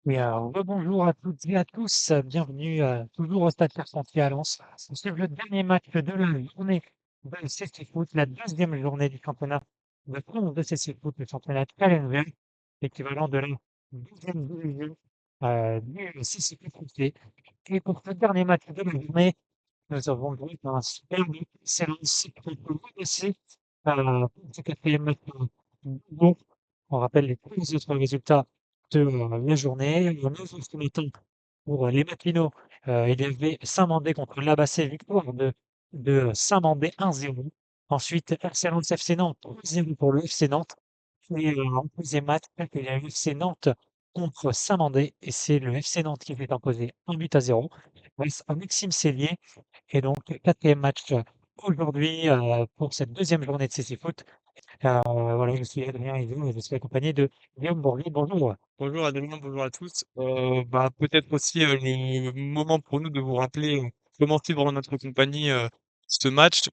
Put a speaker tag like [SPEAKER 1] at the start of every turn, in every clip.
[SPEAKER 1] Oui, alors rebonjour à toutes et à tous, bienvenue toujours au Stade Pierre-Sentier à Lens. C'est le dernier match de la journée de CC Foot, la deuxième journée du championnat de France de CC Foot, le championnat Challenger, l'équivalent de la deuxième division du CC Foot français. Et pour ce dernier match de la journée, nous avons joué un superbe séance qui peut passer pour ce quatrième match. Bon, on rappelle les 15 autres résultats de la journée. Le 9 ce matin pour les Maquinots, il y avait Saint-Mandé contre l'Abassé, victoire de Saint-Mandé 1-0. Ensuite, FC Lens FC Nantes 3-0 pour le FC Nantes. Et en deuxième match, il y a eu FC Nantes contre Saint-Mandé et c'est le FC Nantes qui s'est imposé 1-0 grâce à Maxime Sellier. Et donc, quatrième match aujourd'hui pour cette deuxième journée de CC Foot. Voilà, je suis Adrien Hédon et je suis accompagné de Guillaume Bourrier. Bonjour.
[SPEAKER 2] Bonjour Adrien, bonjour à tous. Peut-être aussi le moment pour nous de vous rappeler comment suivre en notre compagnie ce match.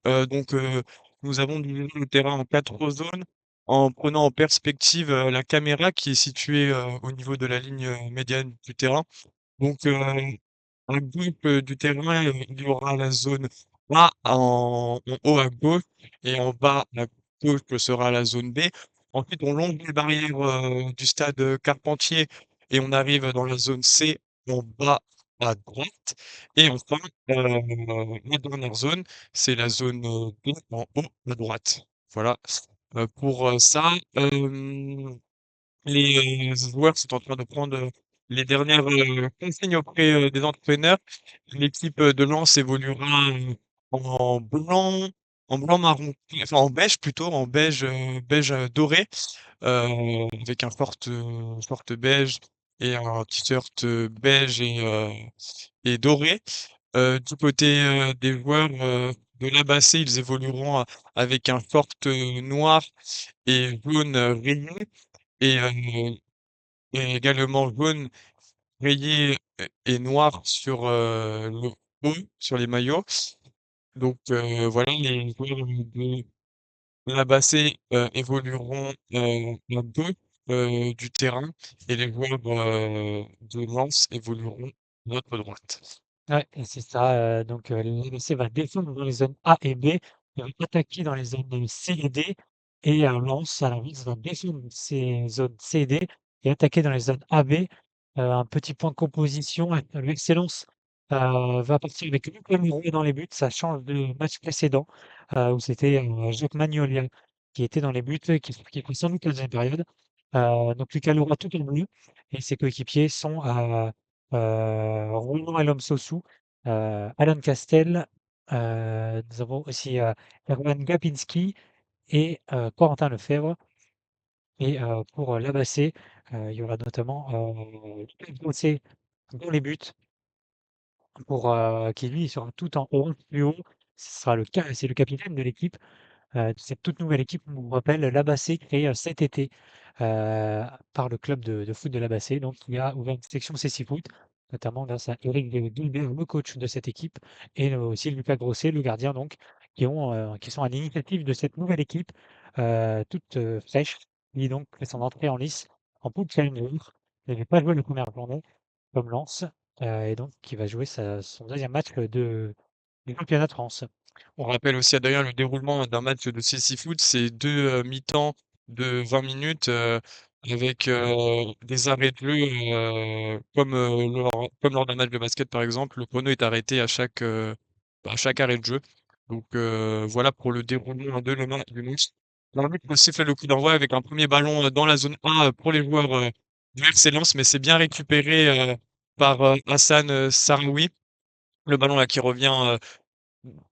[SPEAKER 2] Nous avons divisé le terrain en quatre zones en prenant en perspective la caméra qui est située au niveau de la ligne médiane du terrain. Donc, à gauche du terrain, il y aura la zone A en haut à gauche et en bas à gauche sera la zone B. Ensuite, on longe les barrières du stade Carpentier et on arrive dans la zone C en bas à droite. Et enfin, la dernière zone, c'est la zone B en haut à droite. Voilà. Pour ça, les joueurs sont en train de prendre les dernières consignes auprès des entraîneurs. L'équipe de Lens évoluera en blanc, en blanc marron, enfin en beige plutôt, en beige, beige doré, avec un short beige et un t-shirt beige et doré. Du côté des joueurs de l'Abassé, ils évolueront avec un short noir et jaune rayé et et également jaune rayé et noir sur le haut, sur les maillots. Donc voilà, les joueurs de la Bassée évolueront à gauche du terrain et les joueurs de Lens évolueront à notre droite.
[SPEAKER 1] Ouais, et c'est ça. Donc, l'ABC va défendre dans les zones A et B, et va attaquer dans les zones C et D. Et Lens, à l'inverse, va défendre ces zones C et D et attaquer dans les zones A, B. Un petit point de composition, l'excellence va partir avec Lucas Moura dans les buts. Ça change de match précédent où c'était Jacques Magnolia qui était dans les buts, qui prit sans doute la deuxième période. Donc, Lucas Moura tout en bleu et ses coéquipiers sont Roland Alonso, Alan Castel, nous avons aussi Erwan Gapinski et Corentin Lefebvre. Et pour l'Abassé, il y aura notamment Lucas Grossé dans les buts pour qui lui sera tout en haut, plus haut. C'est le capitaine de l'équipe. Cette toute nouvelle équipe nous rappelle l'Abassé créée cet été par le club de foot de l'Abassé, donc qui a ouvert une section CC Foot, notamment grâce à Eric Gilbert, le coach de cette équipe, et aussi Lucas Grosset, le gardien, donc, qui sont à l'initiative de cette nouvelle équipe, toute fraîche, qui donc fait son entrée en lice en poule challenger. Il n'avait pas joué la première journée comme Lens, et donc qui va jouer son deuxième match du championnat de France.
[SPEAKER 2] On rappelle aussi à d'ailleurs le déroulement d'un match de CC Foot, c'est 2 mi-temps de 20 minutes, avec, des arrêts de jeu, comme lors d'un match de basket par exemple. Le chrono est arrêté à chaque arrêt de jeu. Donc, voilà pour le déroulement de le ma du match. L'arbitre siffle le coup d'envoi avec un premier ballon, dans la zone A, pour les joueurs, du RC Lens, mais c'est bien récupéré, par, Hassan, Sarawi. Le ballon là qui revient,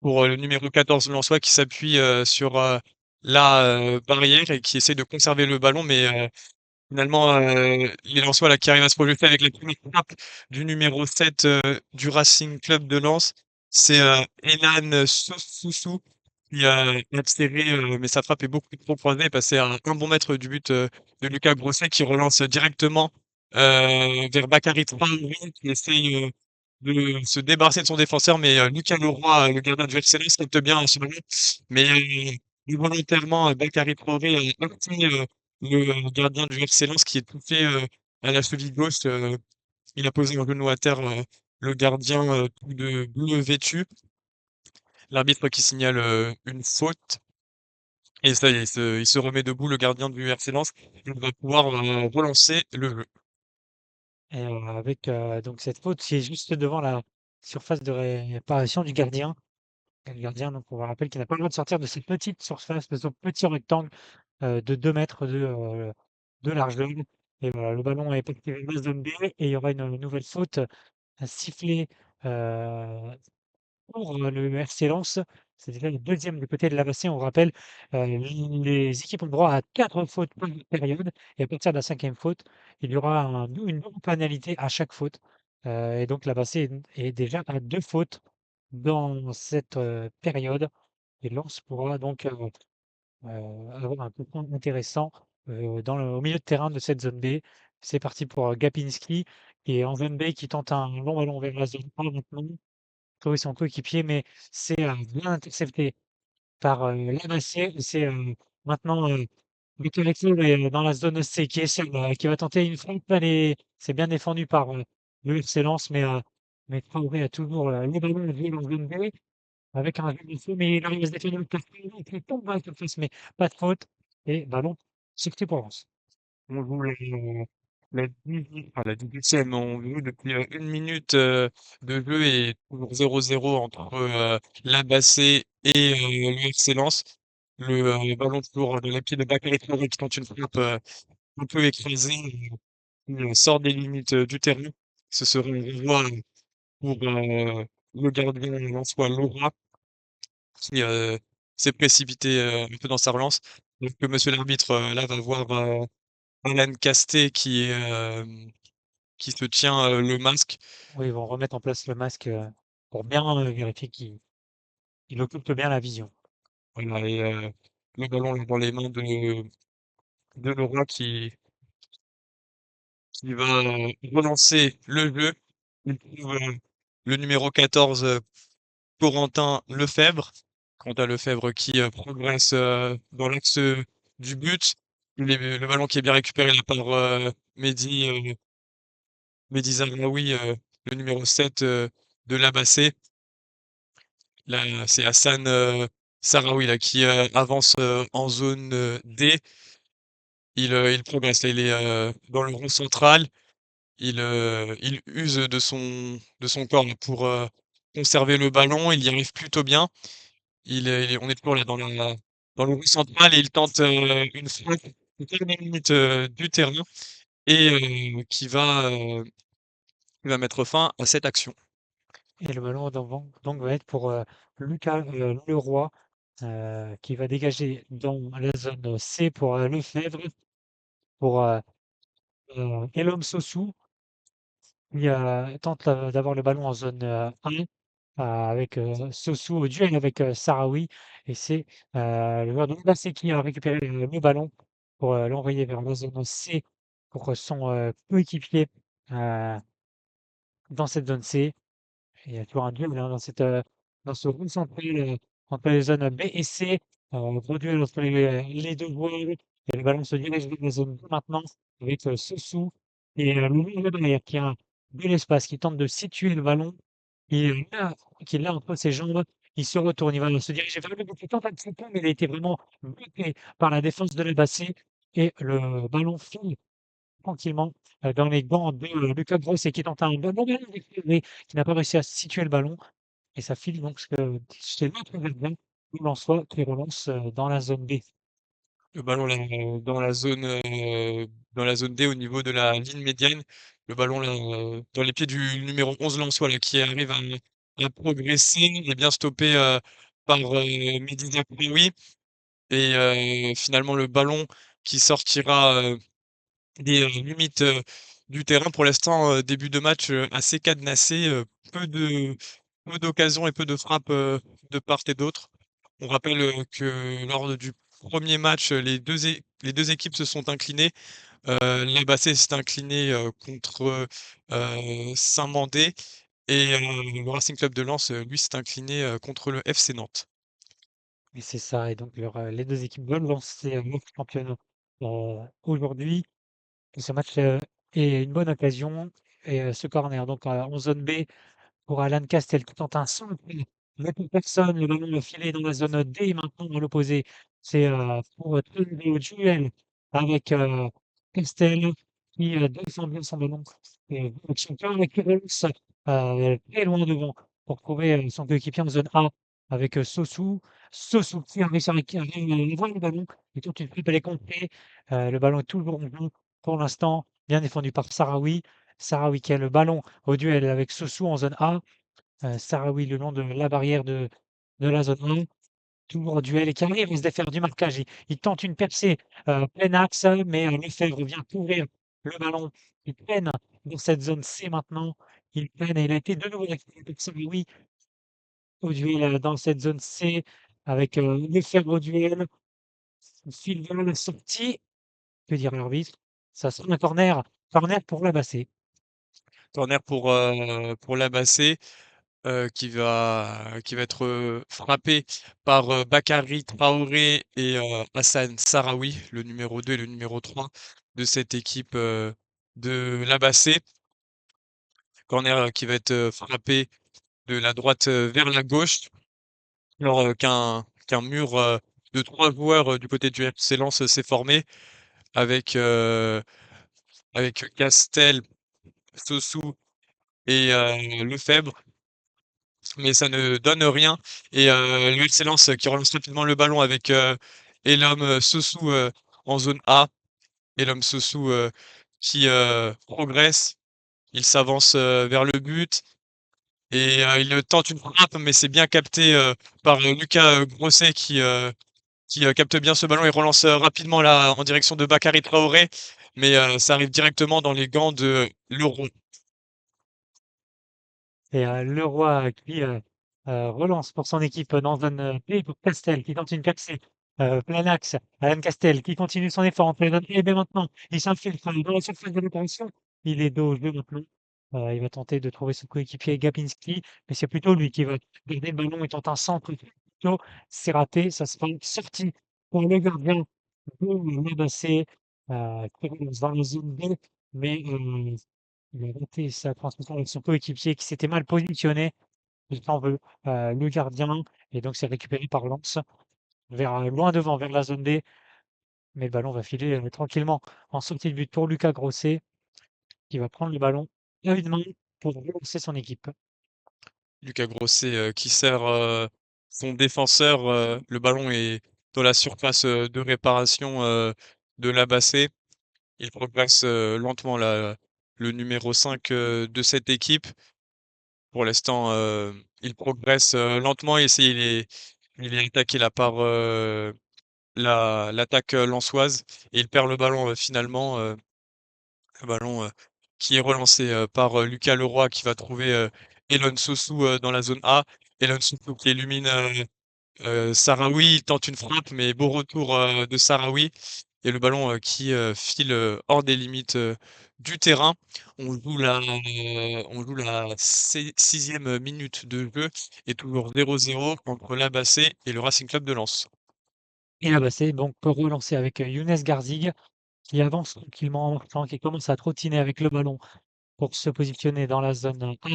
[SPEAKER 2] pour le numéro 14 lensois qui s'appuie sur la barrière et qui essaie de conserver le ballon, mais finalement, les Lensois là qui arrivent à se projeter avec la première frappe du numéro 7 du Racing Club de Lens, c'est Enan Sossou qui a tiré, mais sa frappe est beaucoup trop croisée, est passée à un bon mètre du but de Lucas Grosset qui relance directement vers Bakary Traoré qui essaye de se débarrasser de son défenseur, mais Lucas Leroy, le gardien du FC Lens, capte bien ce ballon, mais involontairement, Bakary Traoré a heurté le gardien du FC Lens qui est touché à la cheville gauche, il a posé un genou à terre, le gardien, tout de bleu vêtu. L'arbitre qui signale, une faute et ça y est, il se remet debout, le gardien du RC Lens. Il va pouvoir, relancer le jeu.
[SPEAKER 1] Et avec, donc cette faute qui est juste devant la surface de réparation du gardien. Et le gardien, donc on va rappeler qu'il n'a pas le droit de sortir de cette petite surface, de ce petit rectangle, de 2 mètres de largeur. Et voilà, le ballon est parti vers la zone B et il y aura une nouvelle faute, sifflée, heu pour le RC Lens. C'est déjà le deuxième du côté de l'AVC. On rappelle, les équipes ont droit à 4 fautes par période et à partir de la 5e faute, il y aura une double pénalité à chaque faute. Et donc l'AVC est déjà à 2 fautes dans cette, période et Lens pourra donc, avoir un coup de poing intéressant, au milieu de terrain de cette zone B. C'est parti pour, Gapinski qui est en zone B, qui tente un long ballon vers la zone A maintenant. Trouver son coéquipier, mais c'est, bien intercepté par, Lamassé. C'est, maintenant, Bukaresti est dans la zone C qui essaie, qui va tenter une frappe. C'est bien défendu par, le FC Lens, mais Traoré a toujours, le ballon lui en zone B avec un jeu de fou, mais il arrive à se défendre le carton qui tombe dans la surface, mais pas de faute et ballon sorti pour Lens.
[SPEAKER 2] On joue la 18e, on joue depuis 1 minute de jeu et toujours 0-0 entre l'Abasset et le FC Lens. Le ballon toujours dans les pieds de Bakary Traoré qui tente une frappe un peu écrasée, qui sort des limites du terrain. Ce serait un renvoi pour le gardien lensois Laura qui s'est précipité un peu dans sa relance. Donc monsieur l'arbitre là va voir Alan Castet qui se tient, le masque.
[SPEAKER 1] Oui, ils vont remettre en place le masque, pour bien, vérifier qu'il occulte bien la vision.
[SPEAKER 2] Voilà et le ballon est dans les mains de Laurent qui va, relancer le jeu. Il trouve, le numéro 14, Corentin Lefebvre. Corentin Lefebvre qui, progresse, dans l'axe, du but. Le ballon qui est bien récupéré là par, Mehdi Zamraoui, le numéro 7 de l'Abasset. Là, c'est Hassan, Sahraoui là qui, avance, en zone, D. Il progresse là, il est, dans le rond central. Il use de son corps là pour, conserver le ballon. Il y arrive plutôt bien. On est toujours là dans le rond central et il tente, une frappe qui est les limites, du terrain et qui va mettre fin à cette action.
[SPEAKER 1] Et le ballon donc va être pour, Lucas, Leroy, qui va dégager dans la zone C pour, Lefebvre, pour, Elom Sossou, qui, tente, d'avoir le ballon en zone, 1, avec, Sossou au duel avec, Sahraoui et c'est, le joueur de Mbacé qui a récupéré le ballon pour, l'envoyer vers la zone C pour, son, coéquipier, heu, dans cette zone C. Il y a toujours un duel, hein, dans ce rond central, entre les zones B et C, gros duel entre les 2 joueurs et le ballon se dirige vers la zone B maintenant avec, Sessou et le milieu derrière qui a de l'espace, qui tente de situer le ballon et là, qu'il l'a entre ses jambes. Il se retourne, il va se diriger vers le but, il tente un petit peu, mais il a été vraiment bloqué par la défense de l'Albacete et le ballon file tranquillement, dans les gants de, Lucas Gross et qui tente un bon ballon mais qui n'a pas réussi à situer le ballon et ça file donc chez l'autre gardien, le Lensois qui relance, dans la zone B.
[SPEAKER 2] Le ballon là, dans la zone D au niveau de la ligne médiane. Le ballon là, dans les pieds du numéro 11 lensois là qui arrive à progresser. Il est bien stoppé, par, Mehdi Zakroui et finalement le ballon qui sortira, des, limites, du terrain. Pour l'instant, début de match, assez cadenassé, peu d'occasions et peu de frappes, de part et d'autre. On rappelle, que lors du premier match, les deux équipes se sont inclinées. L'Albacete s'est incliné, contre, Saint-Mandé et le Racing Club de Lens, lui, s'est incliné, contre le FC Nantes.
[SPEAKER 1] Et c'est ça et donc les 2 équipes veulent lancer, leur championnat, aujourd'hui. Ce match, et une bonne occasion et ce corner donc en zone B pour Alan Castel qui tente un centre, mais pour personne, le ballon est filé dans la zone D maintenant à l'opposé. C'est, pour tomber au duel avec, Castel qui, défend bien son ballon et avec son cœur et qui relance, très loin devant pour trouver, son coéquipier en zone A avec, Sossou. Sossou qui arrive à avoir le ballon et tente une frappe, elle est contrée. Le ballon est toujours en jeu pour l'instant, bien défendu par Sahraoui. Sahraoui qui a le ballon au duel avec Sossou en zone A. Sahraoui le long de la barrière de la zone 1, toujours en duel et qui arrive à se défaire du marquage. Il tente une percée plein axe, mais Lefebvre vient couvrir le ballon. Il peine dans cette zone C maintenant. Il peine et il a été de nouveau récupéré par Sahraoui au duel dans cette zone C avec Lefebvre au duel. Il file vers la sortie. Que dire l'arbitre? Ça sera un corner. Corner pour la Bassée.
[SPEAKER 2] Corner pour Labassé, qui va être, frappé par, Bakary Traoré et Hassan Sahraoui, le numéro 2 et le numéro 3 de cette équipe, de Labassé. Corner, qui va être, frappé de la droite, vers la gauche, alors, qu'un mur, de 3 joueurs, du côté du RC Lens, s'est formé avec, avec Castel, Sossou et Lefebvre. Mais ça ne donne rien et le FC Lens qui relance rapidement le ballon avec, Elom, Sossou, en zone A. Elom Sossou, qui, progresse. Il s'avance, vers le but et il tente une frappe, mais c'est bien capté, par, Lucas, Grosset qui, capte bien ce ballon et relance, rapidement là en direction de Bakary Traoré. Mais, ça arrive directement dans les gants de Leroux.
[SPEAKER 1] Et Leroy qui, relance pour son équipe dans zone, B pour Castel qui tente une percée, plein axe. Alan Castel qui continue son effort entre les zones A et B maintenant. Il s'infiltre dans la surface de l'opération. Il est dos au jeu maintenant. Il va tenter de trouver son coéquipier Gapinski, mais c'est plutôt lui qui va garder le ballon et tente un centre plutôt. C'est raté, ça sera une sortie pour le gardien de Labassé, qui relance dans la zone B, mais il a raté sa transmission avec son coéquipier qui s'était mal positionné. Il s'en veut, le gardien et donc c'est récupéré par Lens vers, loin devant, vers la zone D, mais le ballon va filer, tranquillement en sortie de but pour Lucas Grosset qui va prendre le ballon à une main pour relancer son équipe.
[SPEAKER 2] Lucas Grosset, qui sert, son défenseur, le ballon est dans la surface, de réparation, de Labassé. Il progresse, lentement là, le numéro 5 de cette équipe. Pour l'instant, il progresse, lentement et il est attaqué là par, l'attaque, lensoise et il perd le ballon, finalement, le ballon, qui est relancé, par, Lucas Leroy qui va trouver, Elon Sossou, dans la zone A. Elon Sossou qui illumine, Sahraoui, il tente une frappe, mais beau retour, de Sahraoui et le ballon, qui, file, hors des limites, du terrain. On joue la 6e minute de jeu et toujours 0-0 entre l'Abasset et le Racing Club de Lens.
[SPEAKER 1] Et là, bah, c'est donc pour relancer avec, Younes Garzig qui avance tranquillement en marchant, qui commence à trottiner avec le ballon pour se positionner dans la zone A,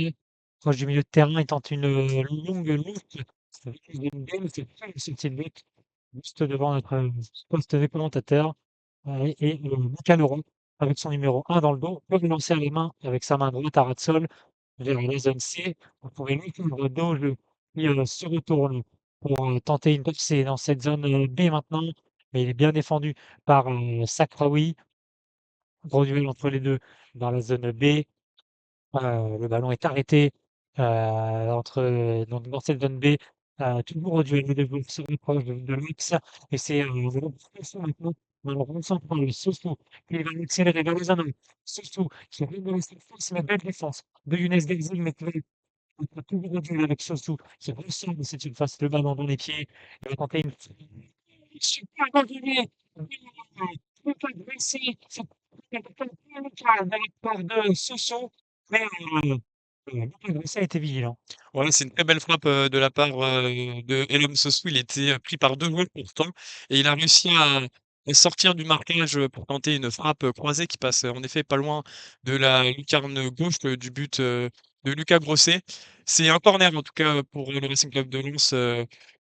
[SPEAKER 1] proche du milieu de terrain. Il tente une, longue loupe avec une gaine, c'est pas une sortie de but, juste devant notre, poste de commentateur, et Lucas Leroux avec son numéro 1 dans le dos, peut relancer à la main avec sa main droite à ras de sol vers la zone C. Vous pouvez lui le dos, qui, se retourne pour, tenter une percée dans cette zone, B maintenant, mais il est bien défendu par, Sakraoui. Gros duel entre les 2 dans la zone B. Le ballon est arrêté, donc dans cette zone B, toujours au duel, les 2 joueurs se rapprochent de l'axe et c'est, Sossou maintenant dans le rond central. Sossou qui va accélérer vers les zones. Sossou qui arrive dans la surface, mais belle défense de Younes Gazil, mais qui va être toujours au duel avec Sossou qui ressort de cette surface, le ballon dans les pieds. Il va tenter une super envolée tout agressé, c'est de la part de Sossou, mais Lucas Grosset a été vigilant.
[SPEAKER 2] Ouais, c'est une très belle frappe, de la part, de Elom Sossou. Il était, pris par 2 joueurs pourtant et il a réussi sortir du marquage, pour tenter une frappe, croisée qui passe, en effet pas loin de la lucarne gauche, du but, de Lucas Grosset. C'est un corner en tout cas, pour le Racing Club de Lens,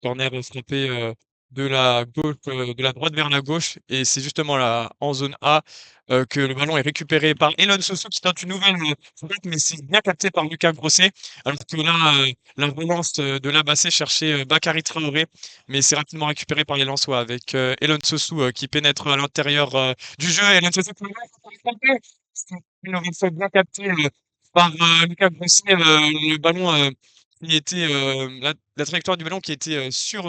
[SPEAKER 2] corner, frappé, de la gauche, de la droite vers la gauche et c'est justement là, en zone A, que le ballon est récupéré par Elon Sossou qui tente une nouvelle, frappe mais c'est bien capté par Lucas Grosset. Alors que là, la relance, de Labassé cherchait, Bakary Traoré mais c'est rapidement récupéré par les Lensois avec, Elon Sossou, qui pénètre à l'intérieur, du jeu. Elon Sossou qui c'est une nouvelle fois bien capté, par, Lucas Grosset, le ballon, qui était, la trajectoire du ballon qui était, sur,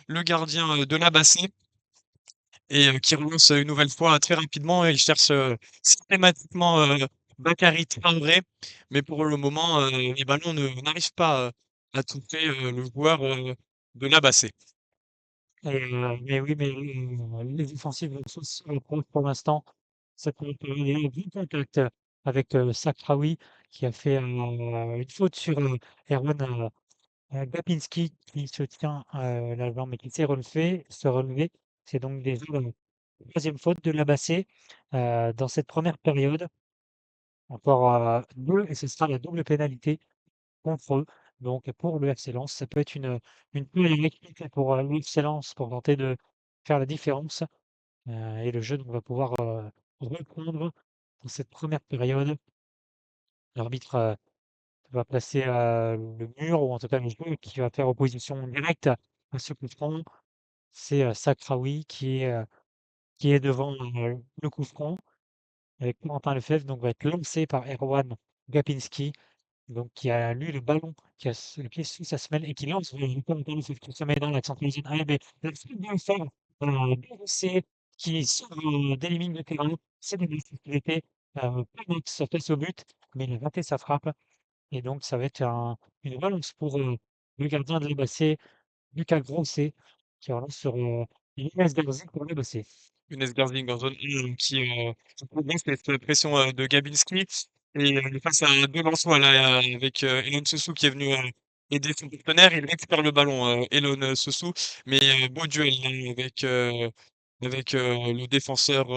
[SPEAKER 2] le gardien, de Labassé et qui relance, une nouvelle fois très rapidement et il cherche, systématiquement, Bakary Traoré. Mais pour le moment, les ballons ne n'arrivent pas, à toucher, le joueur, de Labassé.
[SPEAKER 1] Mais oui, mais les offensives sont si proches pour l'instant. Ça peut être il y a eu du contact avec, Sakraoui qui a fait, une faute sur, Erwan, Gapinski qui se tient, la jambe mais qui s'est relevé. C'est donc déjà la 3e faute de Labassé, dans cette première période. Encore, 2 et ce sera la double pénalité contre eux. Donc pour le FC Lens, ça peut être une équipe pour, le FC Lens pour tenter de faire la différence, et le jeu donc va pouvoir, reprendre dans cette première période. L'arbitre, va placer, le mur ou en tout cas le joueur qui va faire opposition directe à ce coup franc. C'est, Sakraoui qui est devant, le coup franc avec Corentin Lefebvre, donc va être lancé par Erwan Gapinski. Donc qui a lui le ballon, qui a le pied sous sa semelle et qui lance comme qui se met dans l'axe entre les zones A et B. La très bien faire, Beyoncé qui sort, des limites de terrain, c'est des il était, pas net face au but, mais il a raté sa frappe et donc ça va être une relance pour, le gardien de l'Ébasset, Lucas Grosset, qui relance sur, Younes Darzi pour l'Ébasset.
[SPEAKER 2] Younes Gazing en zone 1 qui progresse cette pression, de Gabinski et face à 2 Lensois là, avec, Elon Sossou qui est venu, aider son partenaire. Il récupère le ballon, Elon, Sossou, mais beau duel là avec, le défenseur,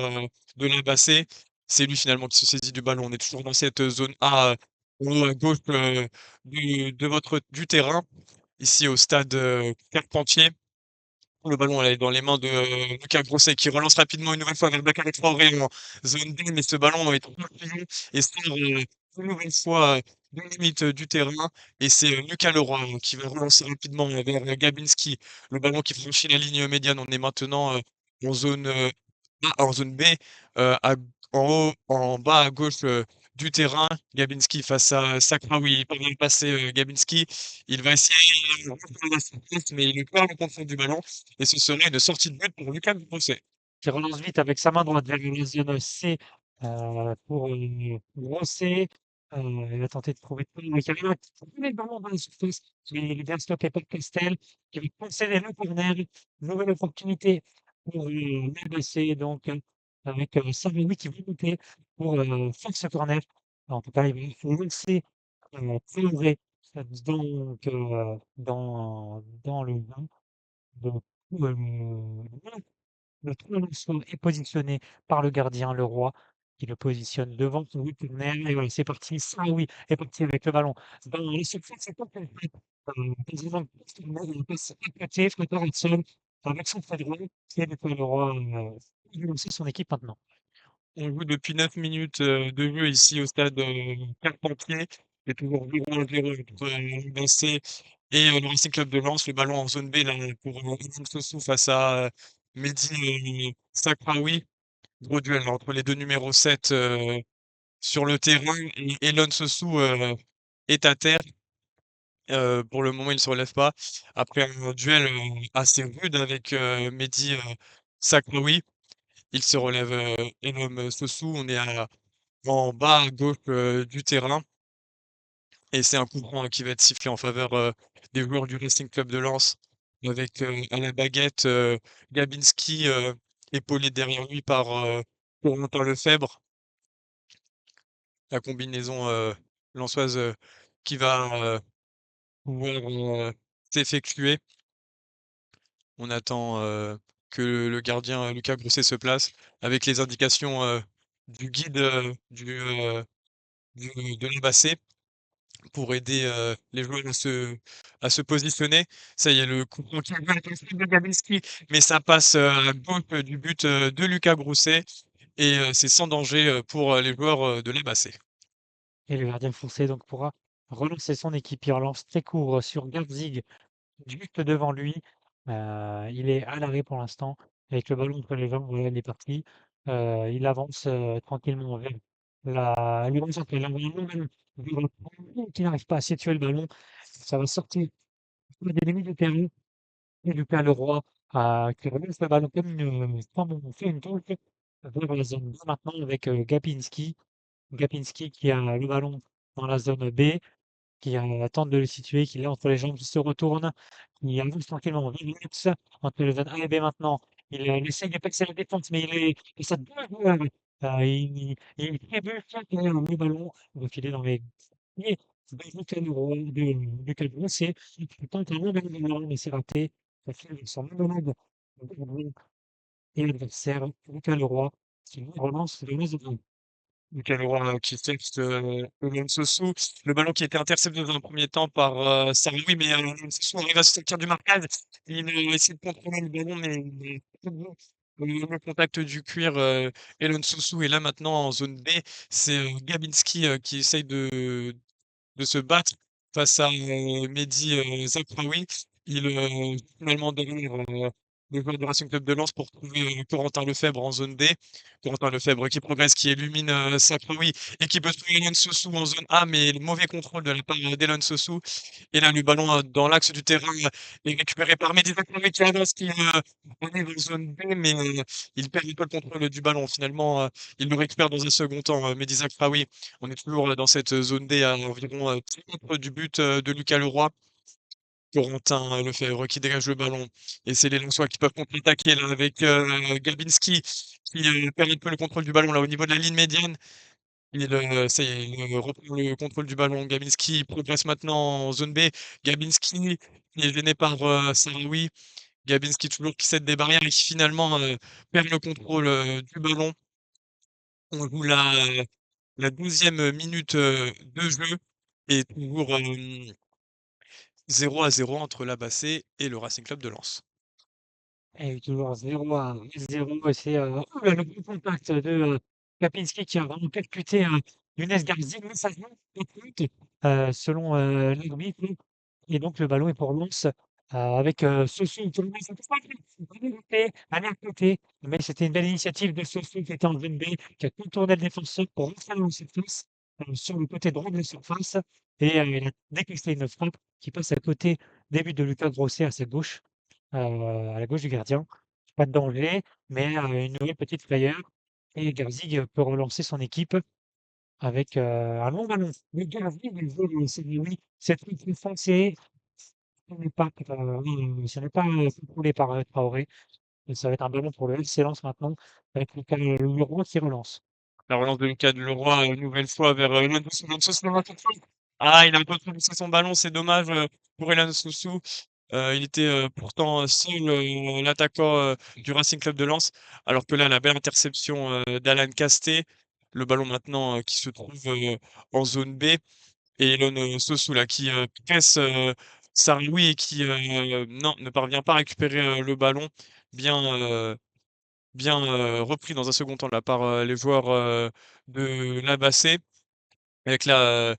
[SPEAKER 2] de l'Abassé. C'est lui finalement qui se saisit du ballon. On est toujours dans cette, zone A, en haut à gauche, du terrain, ici au stade, Carpentier. Le ballon elle est dans les mains de Lucas Grosset qui relance rapidement une nouvelle fois vers Bakary Traoré en zone D, mais ce ballon est trop appuyé et sort, une nouvelle fois, des limites, du terrain et c'est, Lucas Leroy, qui va relancer rapidement, vers, Gabinski. Le ballon qui franchit la ligne médiane. On est maintenant, en zone, en zone B, à en haut, en bas à gauche, du terrain. Gabinski face à Sakraoui. Il parvient à passer, Gabinski. Il va essayer, de la surprise, mais il perd le contrôle du ballon et ce serait une sortie de but pour Lucas Grosset.
[SPEAKER 1] Qui relance vite avec sa main droite vers la zone C, pour, Grosset. Il va tenter de trouver Karima qui met le ballon dans la surface, mais il est bien stoppé par Castel qui va concéder le corner. Nouvelle opportunité pour, l'ABC donc, avec, Saint-Louis qui va monter pour, faire ce corner. En tout cas, il faut lancer, Traoré, donc, dans le vent. Donc, le trou est positionné par le gardien, le roi, qui le positionne devant son but corner. Et voilà, c'est parti. Ça, oui, est parti avec le ballon. Dans les surfaces, c'est pas complet. Quasiment il passe à côté, Frédéric Hartson, avec son pied droit, qui est le roi. Il lance son équipe maintenant.
[SPEAKER 2] On joue depuis 9 minutes, de jeu ici au stade, Carpentier. C'est toujours 0-0 entre, l'UBC et le Racing Club de Lens. Le ballon en zone B là pour, Elim Sossou face à, Mehdi, Sakraoui. Gros duel là entre les 2 numéros 7, sur le terrain et Elon Sossou, est à terre. Pour le moment, il ne se relève pas. Après un duel, assez rude avec, Mehdi, Sakraoui, il se relève, Elom Sossou. On est en bas à gauche, du terrain et c'est un coup franc, qui va être sifflé en faveur, des joueurs du Racing Club de Lens avec, à la baguette, Gabinski, épaulé derrière lui par, Corentin Lefebvre. La combinaison, lensoise, qui va, pouvoir, s'effectuer. On attend, que le gardien, Lucas Grousset se place avec les indications, du guide, de l'Embacé pour aider, les joueurs à se positionner. Ça y est, le coup franc qui arrive de Gabinski, mais ça passe, à gauche du but, de Lucas Grousset et c'est sans danger, pour, les joueurs, de l'Embacé.
[SPEAKER 1] Et le gardien français donc pourra relancer son équipe. Il relance très court sur Gerzig, juste devant lui. Il est à l'arrêt pour l'instant, avec le ballon entre les jambes. Voilà, il est parti. Il avance tranquillement vers l'urgence après il envoie un long ballon vers le premier qui n'arrive pas à situer le ballon. Ça va sortir des limites du terrain et Lucas Leroy qui relance le ballon comme on fait une touche vers la zone B maintenant avec Gapinski. Gapinski qui a le ballon dans la zone B, qui tente de le situer, qui l'a entre les jambes, qui se retourne, qui avance tranquillement vers l'axe entre les zones A et B maintenant. Il essaye de percer la défense, mais il ça deux joueurs. Il trébuche et le ballon va filer dans les pieds de Lucas Leroy, de Lucas Grousset. Il tente un long ballon, mais c'est raté. Ça file sur son homologue et l'adversaire, Lucas Leroy, qui lui relance le ballon.
[SPEAKER 2] Lucas Leroy, qui texte, Lemon Sossou. Le ballon qui a été intercepté dans un premier temps par, Sarawi, mais, Lemon Sossou arrive à se sortir du marquage. Il, essaie de contrôler le ballon, mais le contact du cuir, Elon Sossou est là maintenant en zone B. C'est, Gabinski, qui essaye de se battre face à, Mehdi, Zakraoui. Il, finalement derrière, les joueurs du Racing Club de Lens pour trouver, Corentin Lefebvre en zone D. Corentin Lefebvre qui progresse, qui élimine, Zakraoui et qui peut trouver Elon Sossou en zone A, mais le mauvais contrôle de la part, d'Elon Sossou. Et là, le ballon, dans l'axe du terrain, est récupéré par Mehdi Zakraoui qui avance, qui, arrive en zone B, mais, il perd un peu le contrôle du ballon. Finalement, il le récupère dans un second temps, Mehdi Zakraoui. On est toujours, dans cette zone D à environ, 10 mètres du but, de Lucas Leroy. Corentin Lefebvre qui dégage le ballon et c'est les Lensois qui peuvent contre-attaquer là avec, Gabinski qui, perd un peu le contrôle du ballon là au niveau de la ligne médiane. Ça y est, il reprend le contrôle du ballon. Gabinski progresse maintenant en zone B. Gabinski qui est gêné par, Sarawi. Gabinski toujours qui cède des barrières et qui finalement, perd le contrôle, du ballon. On joue la 12e minute, de jeu et toujours, 0-0 entre la Bassée et le Racing Club de Lens.
[SPEAKER 1] Et toujours 0-0 et c'est, le gros contact de, Kapinski qui a vraiment percuté, Younes Gazig, mais ça joue selon, l'arbitre et donc le ballon est pour Lens, avec, Sossou qui allait à côté, mais c'était une belle initiative de Sossou qui était en zone B, qui a contourné le défenseur pour rentrer dans la surface, sur le côté droit de la surface et il a décaissé une frappe qui passe à côté des buts de Lucas Grosset à sa gauche. À la gauche du gardien. Pas de danger, mais une nouvelle petite frayeur et Gerzig peut relancer son équipe avec, un long ballon. Mais Gerzig, il veut c'est oui, cette triple foncée, ce n'est pas, contrôlé par, Traoré et ça va être un ballon pour le FC Lens maintenant avec le Leroy qui relance.
[SPEAKER 2] La relance de Lucas Leroy, une nouvelle fois vers, Elan Sossou. Elan Sossou dans la surface. Ah, il a un peu trop poussé son ballon, c'est dommage, pour Elan Sossou. Il était, pourtant, seul, l'attaquant, du Racing Club de Lens. Alors que là, la belle interception, d'Alan Casté. Le ballon maintenant, qui se trouve, en zone B et Elon, Sossou là qui, presse, Sarri et qui, non, ne parvient pas à récupérer, le ballon. Bien, bien, repris dans un second temps là par, les joueurs, de l'Abasset avec là,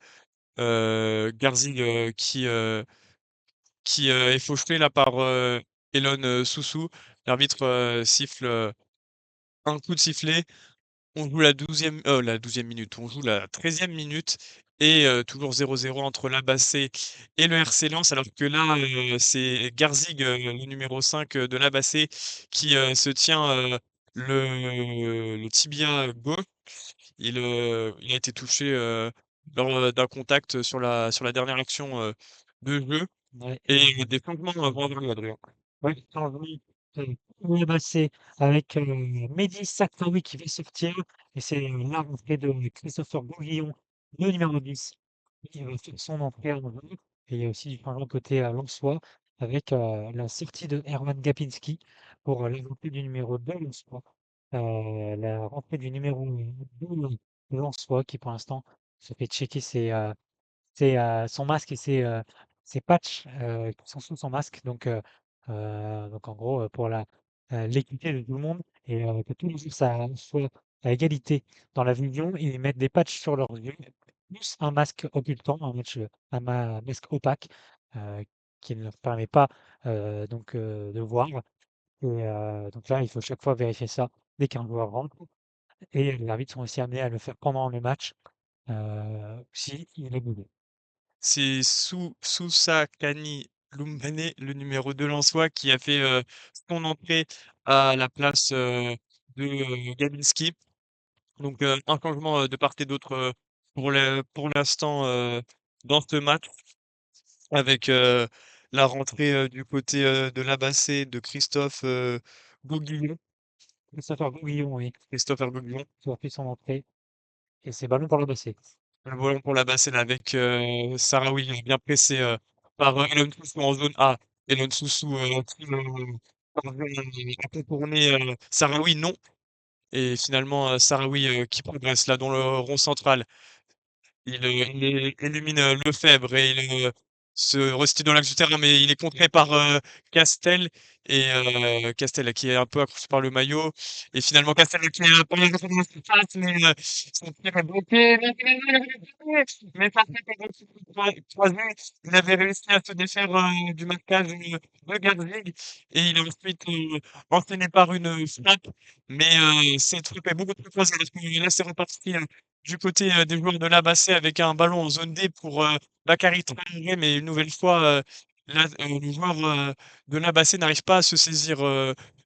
[SPEAKER 2] Garzig, qui est fauché là par, Elon, Soussou. L'arbitre, siffle, un coup de sifflet. On joue la 12e minute, on joue la 13e minute et toujours 0-0 entre la Bassée et le RC Lens. Alors que là, c'est Garzig, le numéro 5, de la Bassée qui, se tient, le tibia gauche. Il a été touché, lors, d'un contact sur la dernière action, de jeu
[SPEAKER 1] Ouais et
[SPEAKER 2] et des changements vont avoir lieu, Adrien.
[SPEAKER 1] ouais, changement, Niamassé avec, Mehdi Sakraoui qui va sortir et c'est la rentrée de Christopher Gouguillon, le numéro 10, qui va faire son entrée en jeu et il y a aussi du changement côté, lensois avec, la sortie de Herman Gapinski pour la rentrée du numéro 2 Lensois. La rentrée du numéro 2 Lensois qui pour l'instant se fait checker son masque et ses patchs qui sont sous son masque. Donc en gros, pour l'équité de tout le monde et que tous les joueurs soient à égalité dans la vision, ils mettent des patchs sur leurs yeux, plus un masque occultant, masque opaque euh, qui ne leur permet pas de voir. Donc là, il faut chaque fois vérifier ça dès qu'un joueur rentre. Et les arbitres sont aussi amenés à le faire pendant le match si il est bougé.
[SPEAKER 2] C'est Sousa Kani Lumbene, le numéro 2 lensois, qui a fait son entrée à la place de Gabinski. Donc, un changement de part et d'autre pour l'instant dans ce match, avec la rentrée du côté de l'Abassé de Gauguillon,
[SPEAKER 1] Christopher Bouillon, oui,
[SPEAKER 2] Christopher Gauguillon.
[SPEAKER 1] qui a fait son entrée. Et c'est ballon pour le basset.
[SPEAKER 2] Le volant pour l'Abassé là, avec Sahraoui bien pressé par Elon Soussou en zone A. Elon Soussou qui parvient à contourner Sahraoui, non. Et finalement, Sahraoui qui progresse là dans le rond central. Il élimine Lefebvre et il se restitue dans l'axe du terrain, mais il est contré par Castel et Castel qui est un peu accroché par le maillot. Et finalement, Castel qui est pas bien rentré dans la surface, mais son tir est bloqué. Mais ça fait que croisé, il avait réussi à se défaire du marquage de Garzig et il est ensuite enchaîné par une frappe. Mais cette frappe est beaucoup plus croisée parce que là, c'est reparti du côté des joueurs de l'Abassé avec un ballon en zone D pour Bakary Traoré, mais une nouvelle fois, le joueur de l'Abassé n'arrive pas à se saisir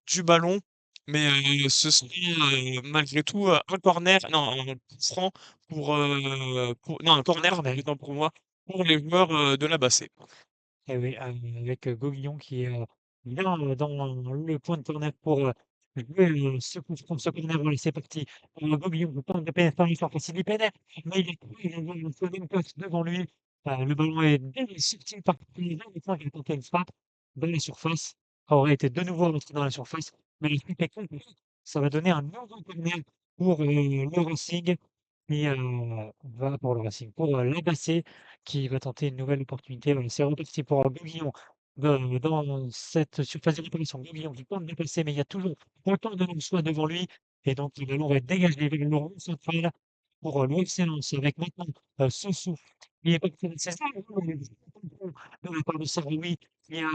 [SPEAKER 2] du ballon. Mais ce serait malgré tout un corner, non, un coup franc non, un corner,
[SPEAKER 1] Corner.
[SPEAKER 2] autant pour moi, pour les joueurs de l'Abassé.
[SPEAKER 1] Et oui, avec Gauguillon qui est bien dans le point de corner pour jouer ce corner. Voilà, c'est parti. Gauguillon ne peut pas de pénétration facile, il pénètre, mais il a une seconde passe devant lui. Le ballon est bien sorti par les gens qui a tenté une frappe dans la surface. Aurait été de nouveau rentré dans la surface, mais le truc est compris. Ça va donner un nouveau corner pour le Racing et pour le Racing, pour l'Abassé qui va tenter une nouvelle opportunité. Voilà, c'est reparti pour Gouguillon dans cette surface de réparation. Gouguillon qui tente de passer, mais il y a toujours autant de soit devant lui. Et donc, le ballon va être dégagé vers le rond central pour l'excellence avec maintenant Sossou. Il est parti de ses armes, de la part de Sarroui qui a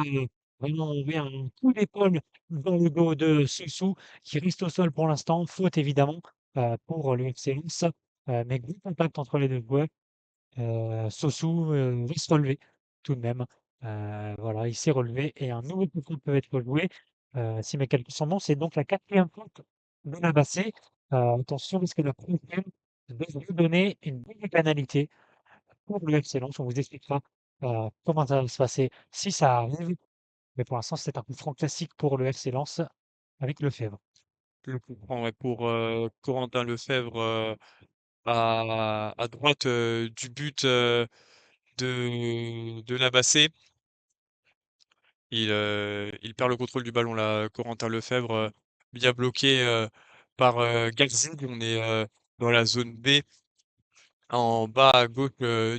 [SPEAKER 1] vraiment envoyé un coup d'épaule dans le dos de Sossou qui reste au sol pour l'instant. Faute évidemment pour l'excellence, mais gros contact entre les deux joueurs. Sossou va se relever tout de même. Voilà, il s'est relevé et un nouveau coup franc peut être joué. Si mes calculs sont bons, c'est donc la quatrième faute de la Bassée. Attention, parce que la prochaine devrait vous donner une double pénalité pour le FC Lens. On vous expliquera comment ça va se passer si ça arrive. Mais pour l'instant, c'est un coup franc classique pour le FC Lens avec Lefebvre.
[SPEAKER 2] Le coup franc, ouais, pour Corentin Lefebvre à droite du but de l'Abassé. Il perd le contrôle du ballon là, Corentin Lefebvre, bien bloqué par Garzig. On est dans la zone B, en bas à gauche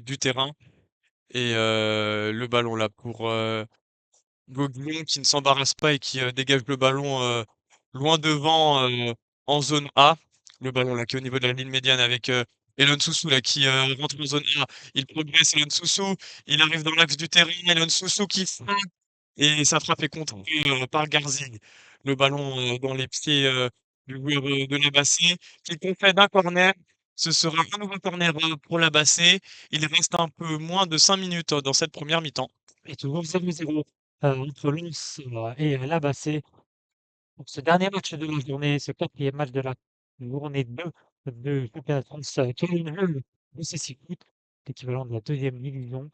[SPEAKER 2] du terrain. Et le ballon là pour Gauguin qui ne s'embarrasse pas et qui dégage le ballon loin devant en zone A. Le ballon là qui est au niveau de la ligne médiane avec Elon Soussou là qui rentre en zone A. Il progresse Elon Soussou, il arrive dans l'axe du terrain, Elon Soussou qui frappe et sa frappe est contrée par Garzig. Le ballon dans les pieds du joueur de la Bassée qui concède un corner. Ce sera un nouveau corner pour la Bassée. Il reste un peu moins de 5 minutes dans cette première mi-temps.
[SPEAKER 1] Et toujours 0-0 entre Lens et la Bassée. Pour ce dernier match de la journée, ce quatrième match de la journée 2 de championnat de France, Challenge de CC Foot, l'équivalent de la deuxième division.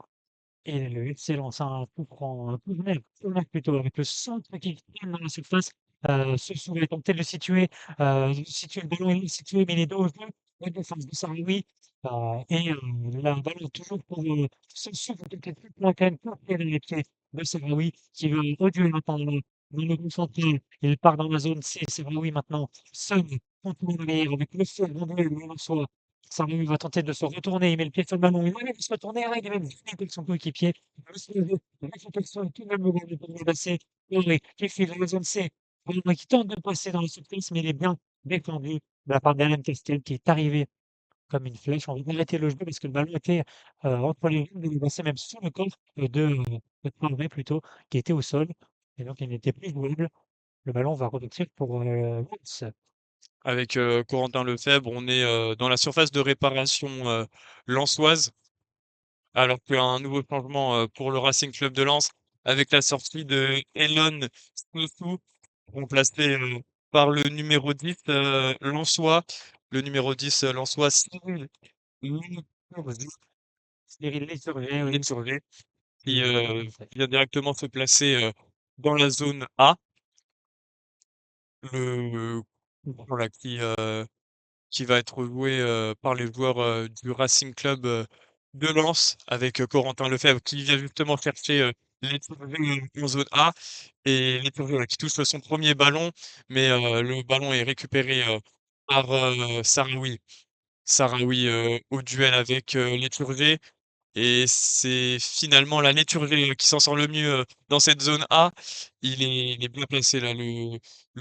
[SPEAKER 1] Et le FC lance un coup franc, un corner plutôt, avec le centre qui traîne dans la surface. Sessou va tenter de situer le ballon, il est situé, mais il est dos au jeu. La défense de Saint-Louis. Le ballon toujours pour Sessou, qui est tout plein quand même, pour tirer les pieds de Saint-Louis, qui veut au duel maintenant dans le rond central. Il part dans la zone C, c'est oui maintenant. Seul, contre derrière, avec le feu, Rondeau, le Lensois. Sarru va tenter de se retourner, il met le pied sur le ballon. Il arrive à se retourner, il est même vite avec son coéquipier. Il veut se lever, la récupération est tout de même le gardien pour passer. Henry qui file dans la zone C. Henry qui tente de passer dans la surface, mais il est bien défendu de la part d'Alain Castel qui est arrivé comme une flèche. On va arrêter le jeu parce que le ballon était entre les jambes, il est passé même sous le corps de Traoré plutôt, qui était au sol. Et donc il n'était plus jouable. Le ballon va repartir pour Lens.
[SPEAKER 2] Avec, Corentin Lefebvre, on est, dans la surface de réparation, lensoise, alors qu'un nouveau changement, pour le Racing Club de Lens, avec la sortie de Elon Sosou, remplacé, par le numéro 10, lensois. Le numéro 10, lensois, Cyril Léturgé
[SPEAKER 1] Cyril Lézurgé, oui,
[SPEAKER 2] Léturgé, qui,
[SPEAKER 1] qui est français.
[SPEAKER 2] vient directement se placer, dans la zone A. Le voilà, qui va être joué, par les joueurs, du Racing Club, de Lens avec, Corentin Lefebvre qui vient justement chercher, Létang en zone A et Létang, voilà, qui touche son premier ballon, mais, le ballon est récupéré, par, Sahraoui. Sahraoui, au duel avec, Létang et c'est finalement la Létang, qui s'en sort le mieux, dans cette zone A. Il est bien placé là, le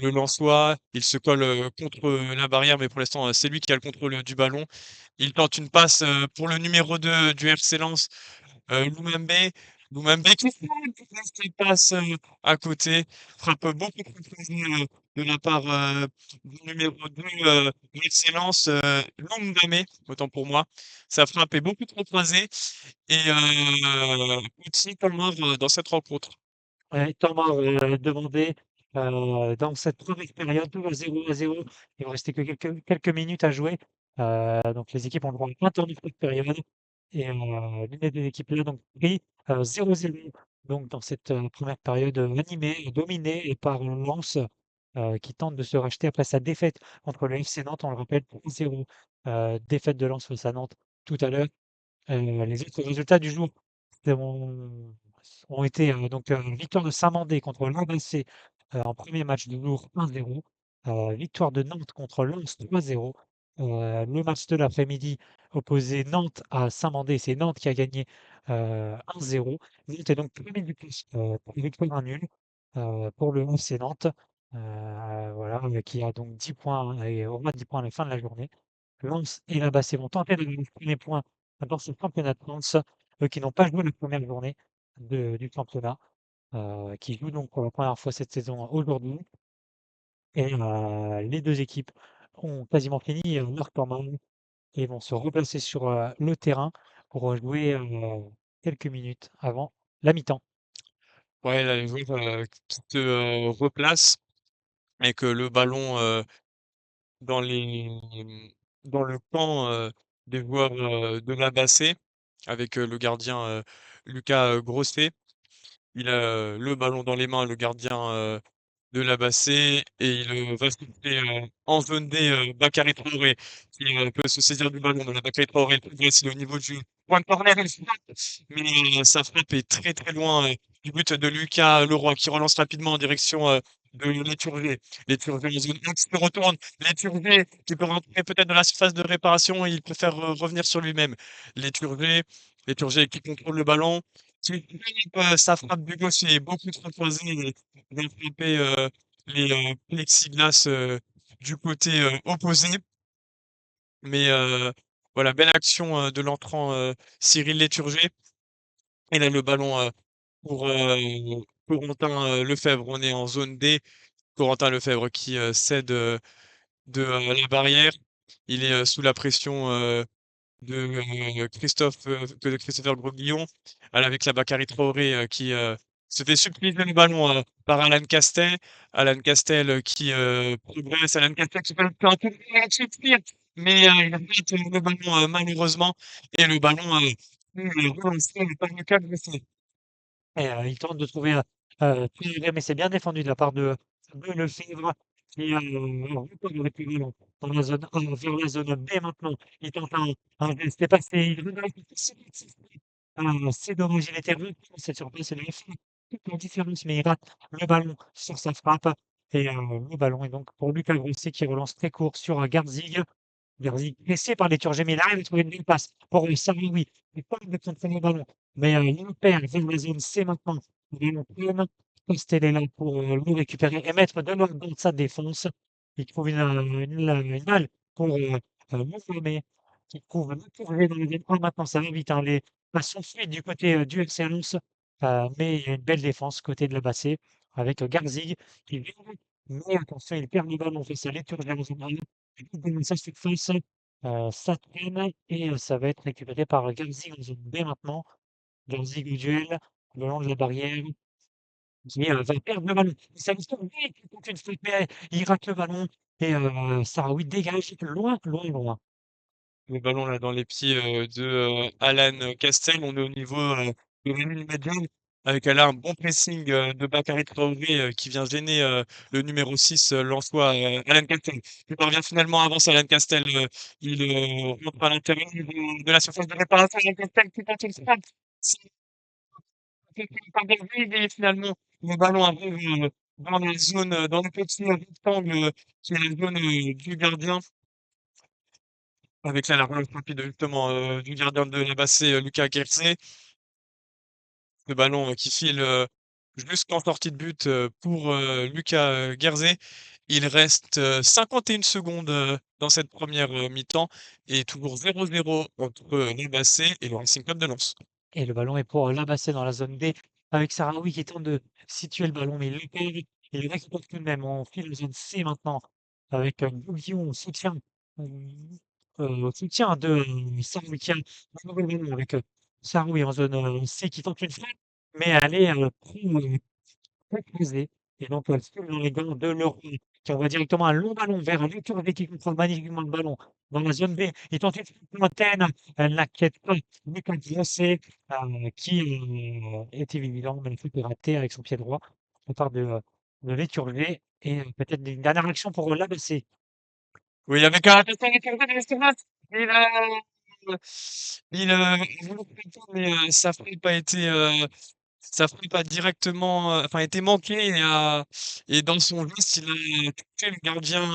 [SPEAKER 2] Lensois. Il se colle, contre, la barrière, mais pour l'instant, c'est lui qui a le contrôle, du ballon. Il tente une passe, pour le numéro 2 du RC Lens, Loumembe. Loumembe qui passe, à côté. Frappe beaucoup trop posée, de la part, du numéro 2 du RC Lens, Loumembe, autant pour moi. Sa frappe est beaucoup trop croisée et petit temps mort, dans cette rencontre.
[SPEAKER 1] Ouais, temps mort demandé dans cette première période, tout à 0-0. Il ne restait que quelques minutes à jouer. Donc les équipes ont le droit à un temps de cette période. Et l'une des deux équipes là donc pris 0-0 donc dans cette première période animée, dominée et par Lens qui tente de se racheter après sa défaite contre le FC Nantes. On le rappelle, 3-0 défaite de Lens face à Nantes tout à l'heure. Les autres résultats du jour ont ont été, donc, victoire de Saint-Mandé contre l'Ambacé, en premier match du jour 1-0, victoire de Nantes contre Lens 3-0. Le match de l'après-midi opposait Nantes à Saint-Mandé, c'est Nantes qui a gagné, 1-0. Nantes est donc premier du classement, victoire 1 nul, pour le FC Nantes, voilà, qui a donc 10 points et aura 10 points à la fin de la journée. Lens et la Bassée vont tenter d'avoir le premier point dans ce championnat de France, eux qui n'ont pas joué la première journée du championnat, qui jouent donc pour la première fois cette saison aujourd'hui. Et les deux équipes ont quasiment fini leur temps mort et vont se replacer sur le terrain pour jouer quelques minutes avant la mi-temps.
[SPEAKER 2] Ouais, là, les joueurs, qui se, replacent avec, le ballon, dans les, dans le camp, des joueurs, de la Bassée avec, le gardien, Lucas, Grosset. Il a, le ballon dans les mains, le gardien, de la Bassée et il, va siffler, en zone D, Bakary Traoré qui, peut se saisir du ballon. Voilà, Bakary Traoré, il progresse, il est au niveau du point de corner, il frappe, mais sa frappe est très, très loin, du but de Lucas Leroy qui relance rapidement en direction, de Léturgé. Léturgé en zone 1 qui se retourne, Léturgé qui peut rentrer peut-être dans la surface de réparation et il préfère, revenir sur lui-même. Léturgé Léturgé qui contrôle le ballon, qui frappe, sa frappe du gauche est beaucoup trop croisée vont frapper, les, plexiglas, du côté, opposé. Mais, voilà, belle action, de l'entrant, Cyril Léturgé et là le ballon, pour, Corentin, Lefebvre. On est en zone D. Corentin Lefebvre qui, cède, de, la barrière. Il est, sous la pression, de, Christopher Broguillon, avec la Bakary Traoré, qui, se fait supplier le ballon, par Alan Castel. Alan Castel, qui, progresse, Alan Castel qui fait un peu mais, il rate le ballon, malheureusement et le ballon, relancé par Lucas Grosset.
[SPEAKER 1] Et il tente de trouver, Traoré, mais c'est bien défendu de la part de Lefebvre qui, repart avec le ballon dans la zone A vers la zone B maintenant. Il tente un geste dépassé, il regarde c'est dommage, il était repris dans cette surface et le toute la différence, mais il rate le ballon sur sa frappe et le ballon est donc pour Lucas Grosset qui relance très court sur, Garzig. Garzig pressé par les Turgis, mais il arrive à trouver une belle passe pour, Sarawi. Il tente de contrôler le ballon, mais il le perd vers la zone C maintenant. Le ballon pleine, Postel est là pour, le récupérer et mettre de l'ordre dans sa défense. Il trouve une balle pour, Mouflomé qui trouve le Touré dans le deuxième coin. Maintenant ça va vite, hein, les passes sont fluides du côté, du FC Lens, mais il y a une belle défense côté de la Bassée avec, Garzig qui vient, mais attention, il perd le ballon face à l'Éturgien dans sa surface, ça traîne et ça va être récupéré par Garzig en zone B maintenant. Garzig au duel, le long de la barrière, qui, va perdre le ballon. Ça lui sort vite, il tente une faute, mais il rate le ballon et Sahraoui dégage loin, loin, loin.
[SPEAKER 2] Le ballon là dans les pieds, de, Alan Castel. On est au niveau, de la ligne médiane avec là un bon pressing, de Bakary Traoré, qui vient gêner, le numéro 6 lensois, Alan Castel. Il parvient finalement à avancer Alan Castel, il, rentre à l'intérieur de la surface de réparation. Alan Castel qui tente une frappe. C'est pas bien vu et finalement le ballon arrive, dans la zone, dans le petit rectangle, qui est la zone, du gardien. Avec là la relance rapide justement, du gardien de la Bassée, Lucas Gertz. Le ballon, qui file, jusqu'en sortie de but, pour, Lucas, Gertz. Il reste, 51 secondes, dans cette première mi-temps et toujours 0-0 entre, la Bassée et le Racing Club de Lens.
[SPEAKER 1] Et le ballon est pour Labasset dans la zone D avec Sahraoui qui tente de situer le ballon, mais il le perd. Il le récupère tout de même. On file en zone C maintenant avec Bouvion au soutien de Sahraoui qui a un nouveau ballon avec Sahraoui en zone C qui tente une frappe, mais elle est proposé et donc elle file dans les gants de Leroy qui envoie directement un long ballon vers Leturvé qui contrôle magnifiquement le ballon dans la zone B. Il tente une frappe lointaine, elle n'inquiète pas Lucas Grosset, qui, est évident, mais le foot est raté avec son pied droit de part de Leturvé et peut-être une dernière action pour l'abaisser.
[SPEAKER 2] Oui, avec un attaquant récupéré de l'espace. Il a il, il voulait mais, sa frappe a directement, enfin, été manquée et dans son geste, il a touché le gardien,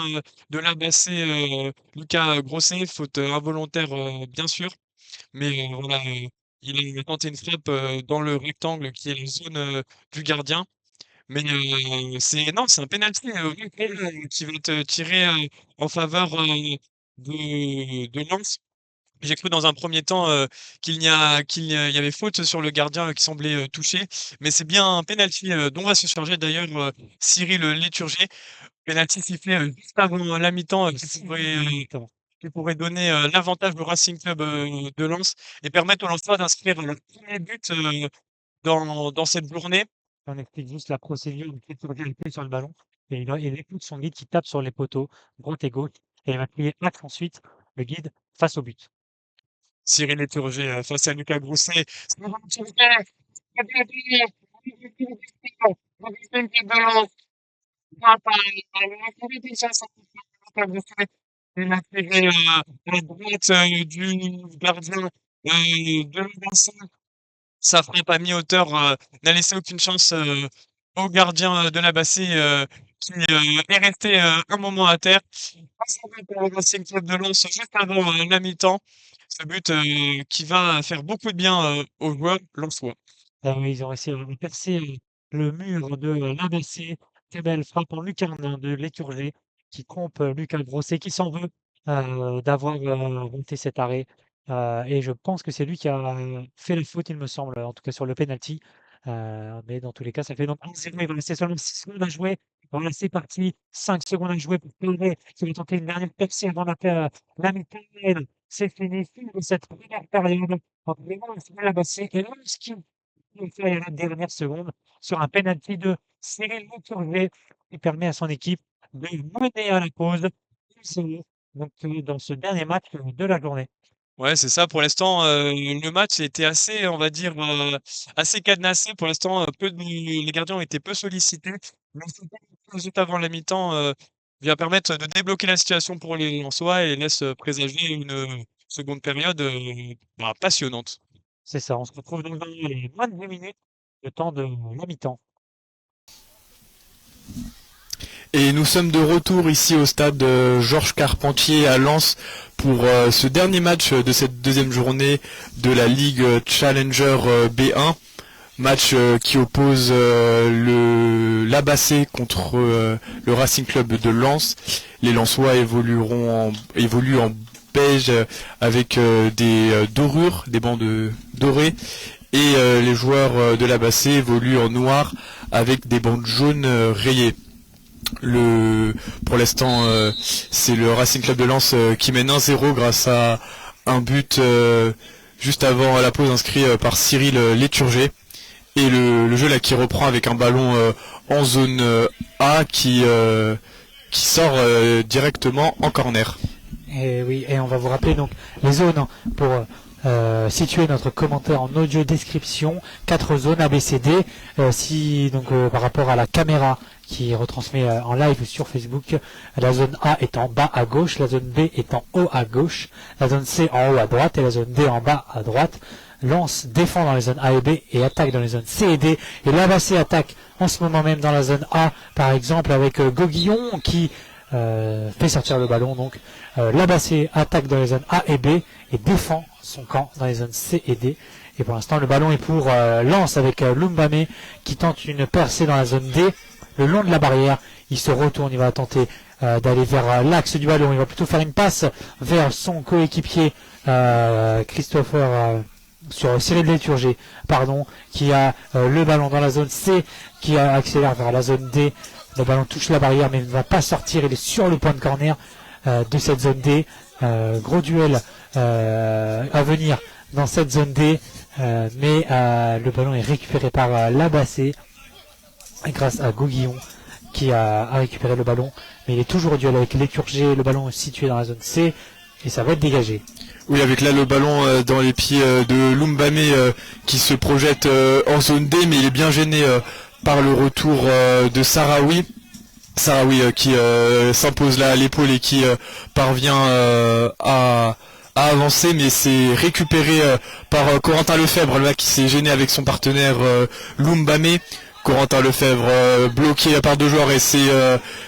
[SPEAKER 2] de la Bassée, Lucas Grosset, faute, involontaire, bien sûr. Mais, voilà, il a tenté une frappe, dans le rectangle qui est la zone, du gardien. Mais, c'est non, c'est un penalty, qui va être tiré, en faveur, de Lens. J'ai cru dans un premier temps, qu'il y avait faute sur le gardien, qui semblait, touché, mais c'est bien un penalty, dont va se charger d'ailleurs, Cyril, Léturgé. Penalty sifflé, juste avant la mi-temps, qui pourrait donner, l'avantage au Racing Club, de Lens et permettre aux Lensois d'inscrire leur premier but, dans cette journée.
[SPEAKER 1] On explique juste la procédure, il fait tourner le pied sur le ballon et il écoute son guide qui tape sur les poteaux, droite et gauche, et il va crier acte ensuite, le guide face au but.
[SPEAKER 2] Cyril Léturgé, face à Lucas Grousset. Il a tiré, à droite, du gardien, de l'Anse. Sa frappe à mi-hauteur, n'a laissé aucune chance, au gardien, de la Bassée, qui, est resté, un moment à terre. 1 pour le Racing Club de Lens juste avant, la mi-temps. Ce but, qui va faire beaucoup de bien, aux joueurs lensois.
[SPEAKER 1] Ils ont réussi à percer, le mur de l'ABC. Très belle frappe en lucarne de Léturgé qui trompe, Lucas Grosset qui s'en veut, d'avoir, raté cet arrêt, et je pense que c'est lui qui a fait la faute, il me semble, en tout cas sur le penalty, mais dans tous les cas, ça fait donc 1-0. Il va rester seulement 6 secondes à jouer. Voilà, c'est parti, 5 secondes à jouer pour Pelé qui va tenter une dernière percée avant la mi-temps. C'est fini, fin de cette première période entre Lens et l'ABC et Lens qui fait à la dernière seconde sur un penalty de Cyril Léturgé qui permet à son équipe de mener à la pause 1-0 donc dans ce dernier match, de la journée.
[SPEAKER 2] Ouais, c'est ça. Pour l'instant, le match était assez, on va dire, assez cadenassé. Pour l'instant, peu de les gardiens ont été peu sollicités. Mais ce but juste avant la mi-temps, vient permettre de débloquer la situation pour les Lensois et laisse, présager une, seconde période, passionnante.
[SPEAKER 1] C'est ça, on se retrouve dans moins de 10 minutes le temps de la mi-temps.
[SPEAKER 3] Et nous sommes de retour ici au stade Georges Carpentier à Lens pour ce dernier match de cette deuxième journée de la Ligue Challenger B1. Match qui oppose l'Abassé contre le Racing Club de Lens. Les Lensois évoluent en beige avec des dorures, des bandes dorées. Et les joueurs de l'Abassé évoluent en noir avec des bandes jaunes rayées. Pour l'instant, c'est le Racing Club de Lens qui mène 1-0 grâce à un but juste avant la pause inscrit par Cyril Léturgé. Et le jeu là qui reprend avec un ballon en zone A qui sort directement en corner.
[SPEAKER 1] Et oui, et on va vous rappeler donc les zones pour situer notre commentaire en audio description. 4 zones ABCD. Par rapport à la caméra qui retransmet en live sur Facebook, la zone A est en bas à gauche, la zone B est en haut à gauche, la zone C en haut à droite et la zone D en bas à droite. Lens défend dans les zones A et B et attaque dans les zones C et D. Et l'Abassé attaque en ce moment même dans la zone A, par exemple avec Goguillon qui fait sortir le ballon. Donc l'Abassé attaque dans les zones A et B et défend son camp dans les zones C et D. Et pour l'instant le ballon est pour Lens avec Lumbame qui tente une percée dans la zone D. Le long de la barrière, il se retourne, il va tenter d'aller vers l'axe du ballon. Il va plutôt faire une passe vers son coéquipier sur Cyril Léturgé, qui a le ballon dans la zone C, qui accélère vers la zone D. Le ballon touche la barrière mais ne va pas sortir, il est sur le point de corner de cette zone D. Gros duel à venir dans cette zone D, mais le ballon est récupéré par l'Abassé grâce à Goguillon qui a récupéré le ballon, mais il est toujours au duel avec Léturgé. Le ballon est situé dans la zone C et ça va être dégagé.
[SPEAKER 3] Oui, avec là le ballon dans les pieds de Lumbame qui se projette en zone D, mais il est bien gêné par le retour de Sarawi. Sarawi qui s'impose là à l'épaule et qui parvient à avancer, mais c'est récupéré par Corentin Lefebvre là qui s'est gêné avec son partenaire Lumbame. Corentin Lefebvre bloqué par 2 joueurs et c'est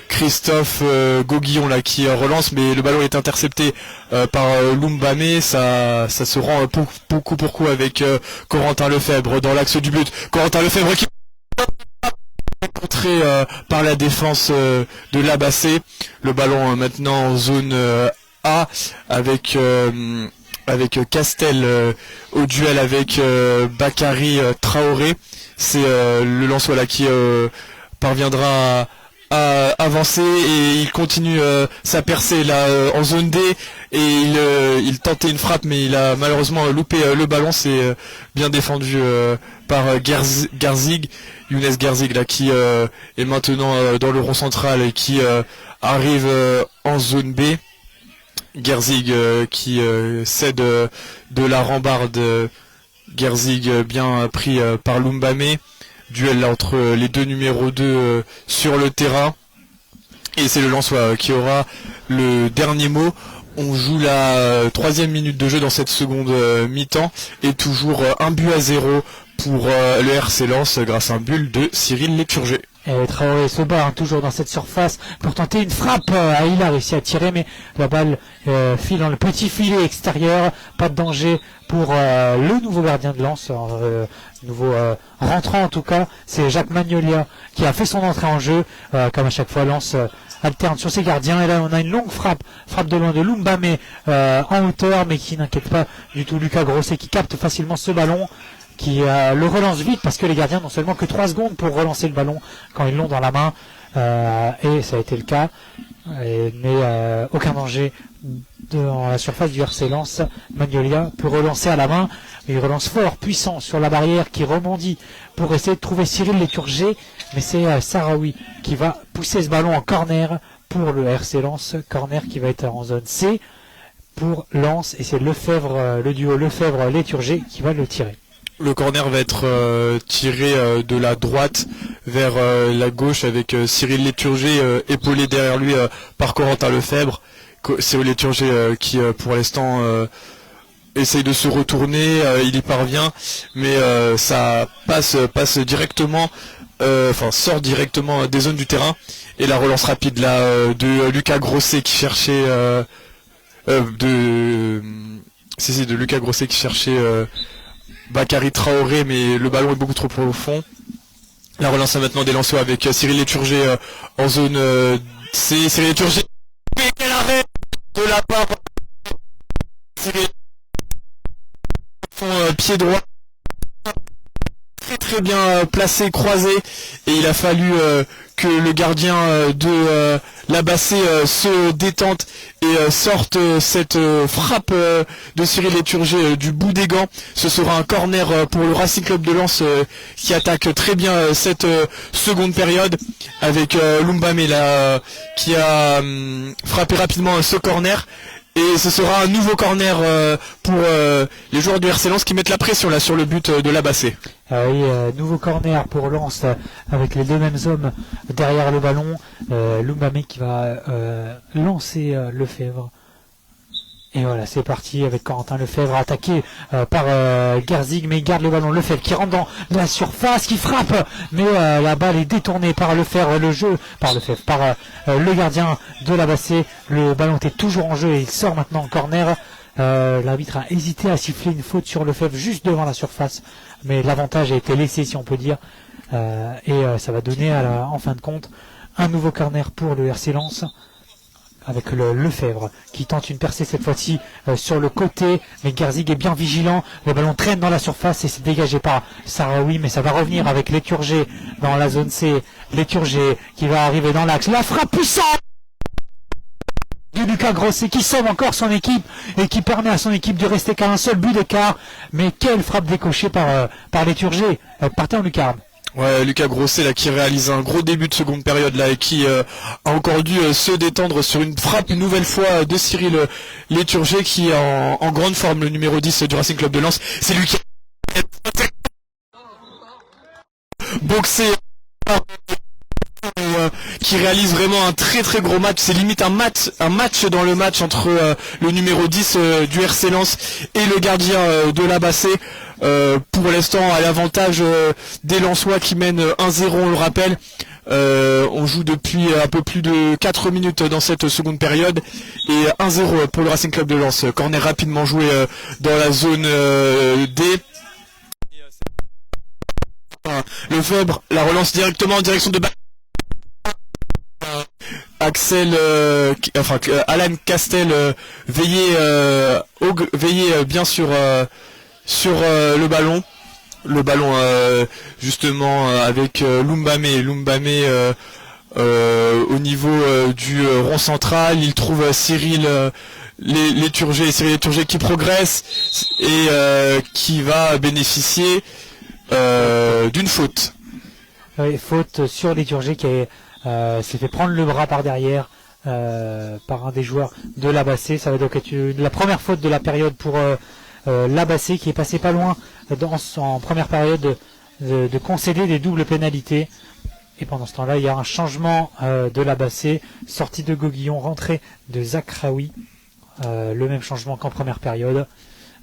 [SPEAKER 3] Christophe Goguillon là qui relance, mais le ballon est intercepté par Lumbame. Ça se rend coup pour coup avec Corentin Lefebvre dans l'axe du but. Corentin Lefebvre qui est contré par la défense de l'Abassé. Le ballon maintenant en zone A avec Castel au duel avec Bakary Traoré. C'est le Lensois là qui parviendra à avancer et il continue sa percée là en zone D et il tentait une frappe mais il a malheureusement loupé le ballon. C'est bien défendu par Gerzig, Younes Gerzig là qui est maintenant dans le rond central et qui arrive en zone B. Gerzig qui cède de la rambarde. Gerzig bien pris par Lumbame. Duel là entre les deux numéros 2 sur le terrain. Et c'est le Lensois qui aura le dernier mot. On joue la 3e minute de jeu dans cette seconde mi-temps. Et toujours 1-0 pour le RC Lens grâce à un but de Cyril Léturgé.
[SPEAKER 1] Et Traoré se bat toujours dans cette surface pour tenter une frappe. Il a réussi à tirer, mais la balle file dans le petit filet extérieur. Pas de danger pour le nouveau gardien de Lens, nouveau rentrant en tout cas. C'est Jacques Magnolia qui a fait son entrée en jeu. Comme à chaque fois, Lens alterne sur ses gardiens. Et là, on a une longue frappe de loin de Lumbame en hauteur, mais qui n'inquiète pas du tout Lucas Grosset qui capte facilement ce ballon, qui le relance vite parce que les gardiens n'ont seulement que 3 secondes pour relancer le ballon quand ils l'ont dans la main, et ça a été le cas, mais aucun danger dans la surface du RC Lens. Magnolia peut relancer à la main, mais il relance fort, puissant sur la barrière qui rebondit pour essayer de trouver Cyril Léturgé, mais c'est Sarawi qui va pousser ce ballon en corner pour le RC Lens, corner qui va être en zone C pour Lens, et c'est Lefebvre, le duo Lefebvre-Léturgé qui va le tirer.
[SPEAKER 3] Le corner va être tiré de la droite vers la gauche avec Cyril Léturgé épaulé derrière lui par Corentin Lefebvre. C'est Léturgé qui pour l'instant essaye de se retourner, il y parvient, mais ça passe directement, sort directement des zones du terrain. Et la relance rapide là de Lucas Grosset qui cherchait de Lucas Grosset qui cherchait Bakary Traoré, mais le ballon est beaucoup trop profond. La relance maintenant des Lensois avec Cyril Léturgé en zone C. Cyril Léturgé, quel arrêt de la part Cyril, son pied droit très très bien placé, croisé, et il a fallu que le gardien de la Bassée se détente et sorte cette frappe de Cyril Léturgé du bout des gants. Ce sera un corner pour le Racing Club de Lens qui attaque très bien cette seconde période avec Lumbamé là qui a frappé rapidement ce corner. Et ce sera un nouveau corner pour les joueurs du RC Lens qui mettent la pression là sur le but de la Bassée.
[SPEAKER 1] Oui, nouveau corner pour Lens avec les deux mêmes hommes derrière le ballon. Lumbamé qui va lancer Lefebvre. Et voilà, c'est parti avec Corentin Lefebvre attaqué par Gerzig, mais il garde le ballon. Lefebvre qui rentre dans la surface, qui frappe, mais la balle est détournée par Lefebvre, par le gardien de la Bassée. Le ballon était toujours en jeu et il sort maintenant en corner. L'arbitre a hésité à siffler une faute sur Lefebvre juste devant la surface, mais l'avantage a été laissé, si on peut dire, et ça va donner en fin de compte un nouveau corner pour le RC Lens, avec le Lefebvre qui tente une percée cette fois-ci sur le côté, mais Gerzig est bien vigilant, le ballon traîne dans la surface et c'est dégagé par Sarawi, mais ça va revenir avec Léturgé dans la zone C. Léturgé qui va arriver dans l'axe, la frappe puissante de Lucas Grosset qui sauve encore son équipe et qui permet à son équipe de rester qu'à un seul but d'écart. Mais quelle frappe décochée par Léturgé, partez en lucarne.
[SPEAKER 3] Ouais, Lucas Grosset là qui réalise un gros début de seconde période là et qui a encore dû se détendre sur une frappe une nouvelle fois de Cyril Léturgé qui est en grande forme, le numéro 10 du Racing Club de Lens. C'est lui qui a boxé qui réalise vraiment un très très gros match. C'est limite un match dans le match entre le numéro 10 du RC Lens et le gardien de la Bassée. Pour l'instant à l'avantage des Lensois qui mènent 1-0, on le rappelle. On joue depuis un peu plus de 4 minutes dans cette seconde période et 1-0 pour le Racing Club de Lens. Corner rapidement joué dans la zone D. Lefebvre, la relance directement en direction de Alan Castel veillait bien sur le ballon. Le ballon justement avec Lumbamé au niveau du rond central. Il trouve Cyril Léturgé qui progresse et qui va bénéficier d'une faute.
[SPEAKER 1] Oui, faute sur Léturgé qui s'est fait prendre le bras par derrière par un des joueurs de la Bassée. Ça va donc être la première faute de la période pour la Bassée qui est passé pas loin en première période de concéder des doubles pénalités. Et pendant ce temps-là, il y a un changement de la Bassée, sortie de Goguillon, rentrée de Zakraoui, le même changement qu'en première période.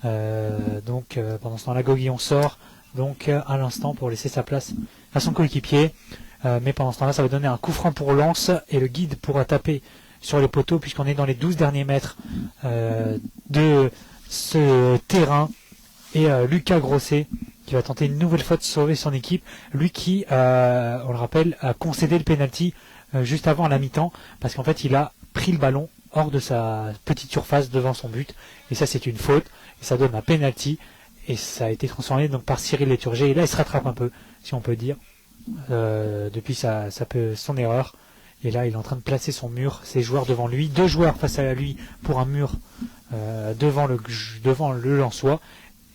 [SPEAKER 1] Donc pendant ce temps-là, Goguillon sort donc à l'instant pour laisser sa place à son coéquipier. Mais pendant ce temps-là, ça va donner un coup franc pour Lens et le guide pourra taper sur les poteaux puisqu'on est dans les 12 derniers mètres de ce terrain. Et Lucas Grosset qui va tenter une nouvelle fois de sauver son équipe, lui qui, on le rappelle, a concédé le penalty juste avant la mi-temps parce qu'en fait il a pris le ballon hors de sa petite surface devant son but et ça c'est une faute et ça donne un penalty et ça a été transformé donc par Cyril Léturgé et là il se rattrape un peu si on peut dire depuis son erreur et là il est en train de placer son mur, ses joueurs devant lui, 2 joueurs face à lui pour un mur devant le Lensois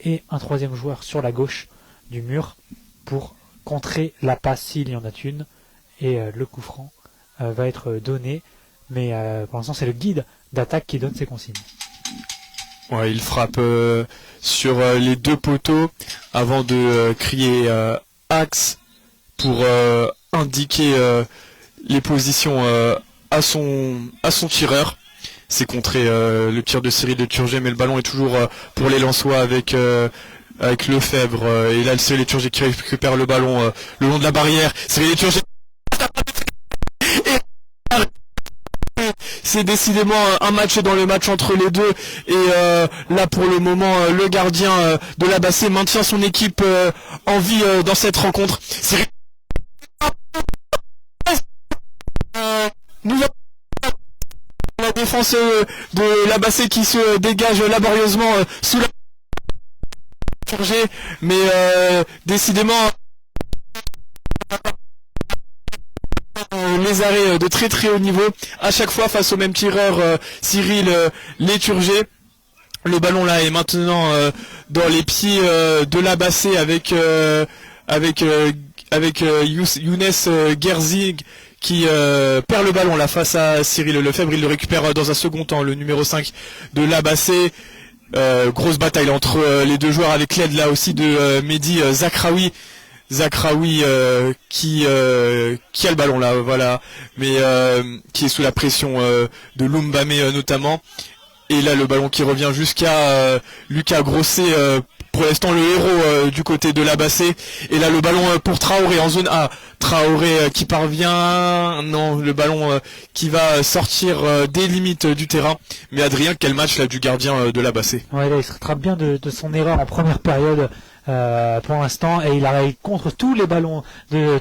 [SPEAKER 1] et un 3e joueur sur la gauche du mur pour contrer la passe s'il y en a une et le coup franc va être donné mais pour l'instant c'est le guide d'attaque qui donne ses consignes.
[SPEAKER 3] Ouais, il frappe sur les 2 poteaux avant de crier axe pour indiquer les positions à son tireur. c'est contré le tir de Cyril Leturgé, mais le ballon est toujours pour les Lensois avec Lefebvre. Et là, Cyril Leturgé qui récupère le ballon le long de la barrière. Cyril Leturgé. C'est décidément un match dans le match entre les deux. Et là, pour le moment, le gardien de la Bassée maintient son équipe en vie dans cette rencontre. Cyril... Nous la défense de la Bassée qui se dégage laborieusement sous la mais décidément les arrêts de très très haut niveau à chaque fois face au même tireur Cyril Leturgé. Le ballon là est maintenant dans les pieds de la Bassée avec Younes Gerzig qui perd le ballon là face à Cyril Lefebvre. Il le récupère dans un second temps, le numéro 5 de la Bassée. Grosse bataille entre les deux joueurs avec l'aide là aussi de Mehdi Zakraoui qui a le ballon là, voilà, mais qui est sous la pression de Lumbamé notamment. Et là le ballon qui revient jusqu'à Lucas Grosset, pour l'instant le héros du côté de la Bassée. Et là le ballon pour Traoré en zone A. Traoré qui parvient, non, le ballon qui va sortir des limites du terrain. Mais Adrien, quel match là du gardien de la Bassée.
[SPEAKER 1] Ouais, là, il se rattrape bien de son erreur en première période pour l'instant, et il contre tous les ballons,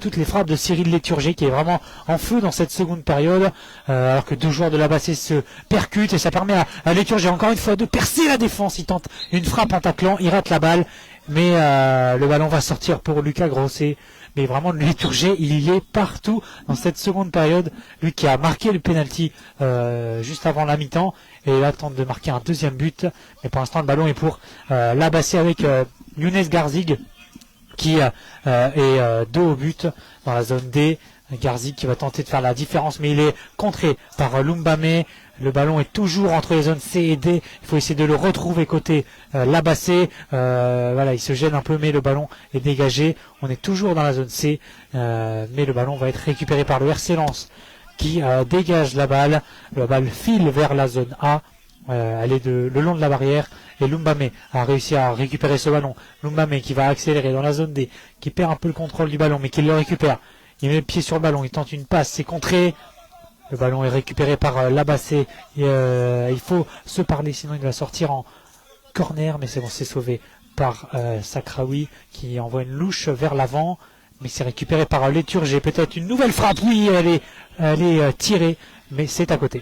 [SPEAKER 1] toutes les frappes de Cyril Leturgé qui est vraiment en feu dans cette seconde période, alors que deux joueurs de la Bassée se percutent, et ça permet à Leturgé encore une fois de percer la défense. Il tente une frappe en taclant, il rate la balle, mais le ballon va sortir pour Lucas Grosset. Mais vraiment, le Leturgé, il est partout dans cette seconde période. Lui qui a marqué le penalty juste avant la mi-temps, et là tente de marquer un deuxième but. Mais pour l'instant, le ballon est pour la Bassée avec Younes Gerzig qui est dos au but dans la zone D. Gerzig qui va tenter de faire la différence, mais il est contré par Lumbamé. Le ballon est toujours entre les zones C et D. Il faut essayer de le retrouver côté la Bassée. Voilà, il se gêne un peu, mais le ballon est dégagé. On est toujours dans la zone C, mais le ballon va être récupéré par le RC Lens qui dégage la balle. La balle file vers la zone A. Elle est le long de la barrière, et Lumbamé a réussi à récupérer ce ballon. Lumbamé qui va accélérer dans la zone D, qui perd un peu le contrôle du ballon, mais qui le récupère. Il met le pied sur le ballon, il tente une passe, c'est contré. Le ballon est récupéré par la Bassée. Il faut se parler, sinon il va sortir en corner, mais c'est bon, c'est sauvé par Zakraoui qui envoie une louche vers l'avant, mais c'est récupéré par Leturgé. Peut-être une nouvelle frappe, oui, elle est tirée, mais c'est à côté.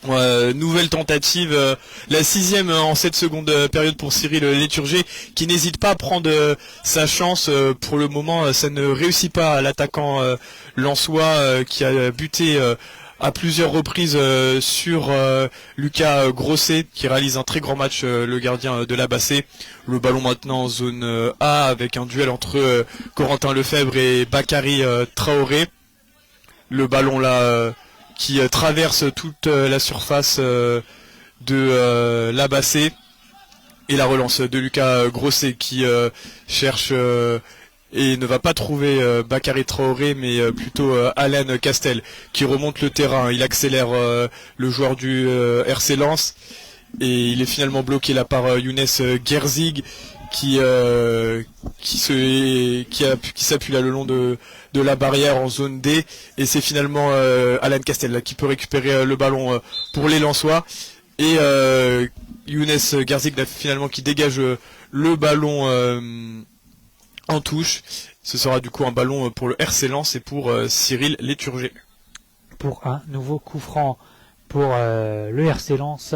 [SPEAKER 3] Nouvelle tentative, la 6e en cette seconde période pour Cyril Leturgé, qui n'hésite pas à prendre sa chance. Pour le moment, ça ne réussit pas à l'attaquant lensois qui a buté à plusieurs reprises sur Lucas Grosset, qui réalise un très grand match, le gardien de la Bassée. Le ballon maintenant en zone A avec un duel entre Corentin Lefebvre et Bakary Traoré. Le ballon là qui traverse toute la surface de la Bassée, et la relance de Lucas Grosset qui cherche et ne va pas trouver Bakary Traoré, mais plutôt Alan Castel qui remonte le terrain. Il accélère le joueur du RC Lens, et il est finalement bloqué là par Younes Gerzig qui s'appuie là le long de la barrière en zone D, et c'est finalement Alan Castel là, qui peut récupérer le ballon pour les Lensois, et Younes Gerzig là, finalement qui dégage le ballon en touche. Ce sera du coup un ballon pour le RC Lens et pour Cyril Leturgé.
[SPEAKER 1] Pour un nouveau coup franc pour le RC Lens.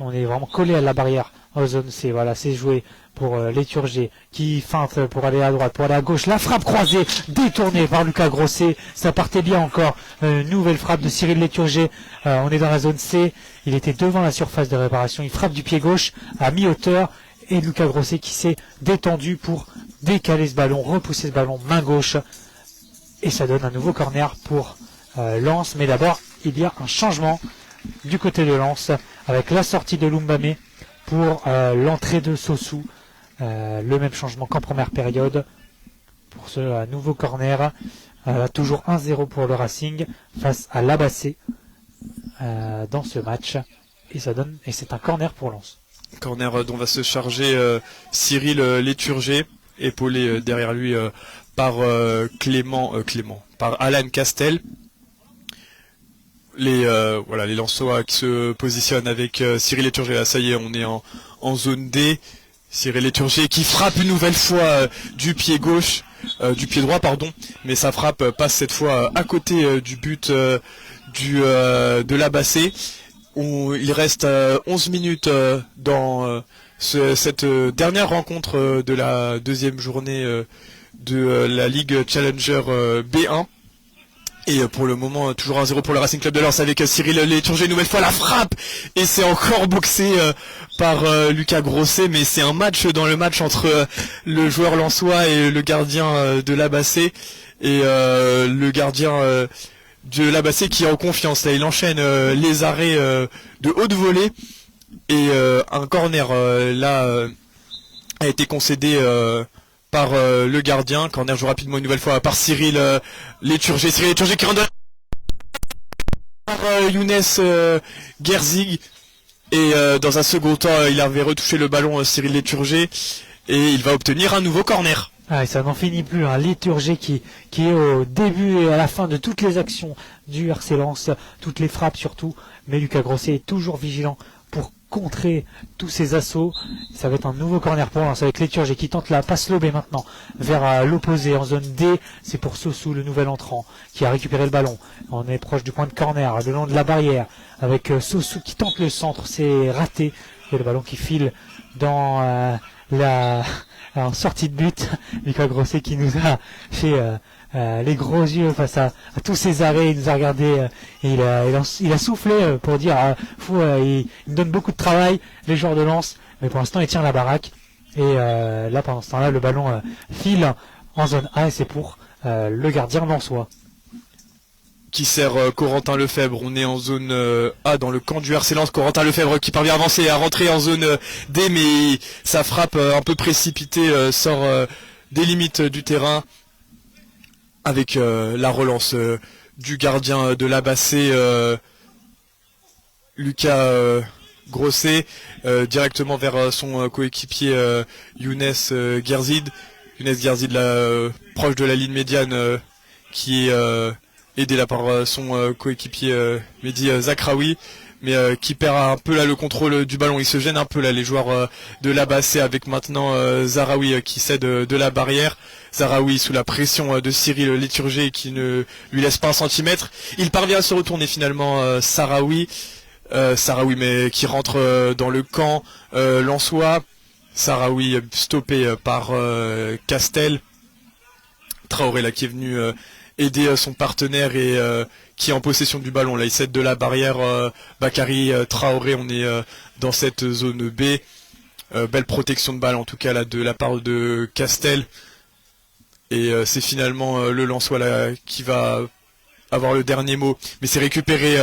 [SPEAKER 1] On est vraiment collé à la barrière en zone C. Voilà, c'est joué pour Leturgé qui feinte pour aller à droite, pour aller à gauche. La frappe croisée détournée par Lucas Grosset. Ça partait bien encore. Nouvelle frappe de Cyril Leturgé. On est dans la zone C. Il était devant la surface de réparation. Il frappe du pied gauche à mi-hauteur. Et Lucas Grosset qui s'est détendu pour décaler ce ballon, repousser ce ballon main gauche. Et ça donne un nouveau corner pour Lens. Mais d'abord, il y a un changement du côté de Lens avec la sortie de Lumbamé pour l'entrée de Sossou. Le même changement qu'en première période pour ce nouveau corner. Toujours 1-0 pour le Racing face à la Bassée. dans ce match. Et c'est un corner pour Lens.
[SPEAKER 3] Corner dont va se charger Cyril Léturgé, épaulé derrière lui par par Alan Castel. Les Lensois qui se positionnent avec Cyril Léturgé. Là, ça y est, on est en zone D. Cyril Léturgé qui frappe une nouvelle fois du pied gauche, du pied droit pardon, mais sa frappe passe cette fois à côté du but de l'Abassé. Il reste 11 minutes dans cette dernière rencontre de la deuxième journée de la Ligue Challenger B1. Et pour le moment, toujours 1-0 pour le Racing Club de Lens avec Cyril Léturgé, une nouvelle fois la frappe, et c'est encore boxé par Lucas Grosset, mais c'est un match dans le match entre le joueur lensois et le gardien de l'Abassé, et le gardien de l'Abassé qui est en confiance. Là, il enchaîne les arrêts de haute volée, et un corner a été concédé par le gardien. Corner joue rapidement une nouvelle fois par Cyril Léturgé. Cyril Léturgé qui rentre par Younes Gerzig. Et dans un second temps, il avait retouché le ballon Cyril Léturgé. Et il va obtenir un nouveau corner.
[SPEAKER 1] Ah, et ça n'en finit plus, un Léturgé qui est au début et à la fin de toutes les actions du RC Lens, toutes les frappes surtout. Mais Lucas Grosset est toujours vigilant pour contrer tous ces assauts. Ça va être un nouveau corner pour Lens avec Léturgé qui tente la passe lobée maintenant vers l'opposé en zone D. C'est pour Sossou, le nouvel entrant, qui a récupéré le ballon. On est proche du point de corner, le long de la barrière, avec Sossou qui tente le centre. C'est raté. Et le ballon qui file dans en sortie de but. Lucas Grosset qui nous a fait les gros yeux face à tous ces arrêts. Il nous a regardé et il a soufflé pour dire il me donne beaucoup de travail, les joueurs de Lens, mais pour l'instant il tient la baraque. Et là pendant ce temps-là le ballon file en zone A et c'est pour le gardien lensois
[SPEAKER 3] qui sert Corentin Lefebvre. On est en zone A dans le camp du RC Lens. Corentin Lefebvre qui parvient à avancer et à rentrer en zone D, mais sa frappe un peu précipitée sort des limites du terrain avec la relance du gardien de l'Abassé, Lucas Grosset, directement vers son coéquipier Younes Gerzid. Younes Gerzid là, proche de la ligne médiane qui est aidé là par son coéquipier Mehdi Zakraoui, mais qui perd un peu là le contrôle du ballon. Il se gêne un peu là les joueurs de l'Abassé avec maintenant Zaraoui qui cède de la barrière. Zaraoui sous la pression de Cyril Léturgé qui ne lui laisse pas un centimètre. Il parvient à se retourner finalement Zaraoui mais qui rentre dans le camp lensois. Zaraoui stoppé par Castel. Traoré là qui est venu aider son partenaire et qui est en possession du ballon. Là il cède de la barrière Bakary Traoré. On est dans cette zone B. Belle protection de balle en tout cas là de la part de Castel. Et c'est finalement le Lensois là qui va avoir le dernier mot. Mais c'est récupéré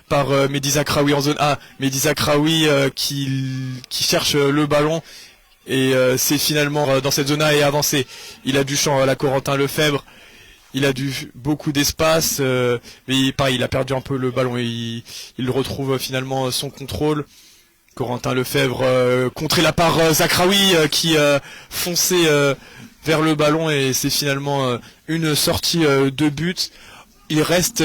[SPEAKER 3] par Mehdi Zakraoui en zone A. Mehdi Zakraoui qui cherche le ballon. Et c'est finalement dans cette zone A et avancé. Il a du champ à la Corentin Lefebvre. Il a beaucoup d'espace. Mais pareil, il a perdu un peu le ballon. Et il retrouve finalement son contrôle. Corentin Lefebvre contré là par Zakraoui qui fonçait vers le ballon. Et c'est finalement une sortie de but. Il reste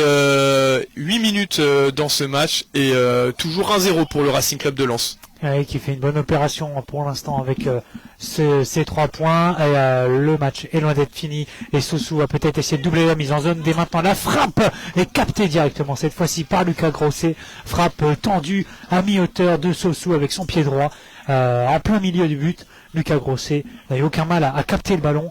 [SPEAKER 3] 8 minutes dans ce match. Et toujours 1-0 pour le Racing Club de Lens.
[SPEAKER 1] Qui fait une bonne opération pour l'instant avec ces 3 points. Le match est loin d'être fini et Sossou va peut-être essayer de doubler la mise en zone dès maintenant. La frappe est captée directement cette fois-ci par Lucas Grosset. Frappe tendue à mi-hauteur de Sossou avec son pied droit en plein milieu du but. Lucas Grosset n'a eu aucun mal à capter le ballon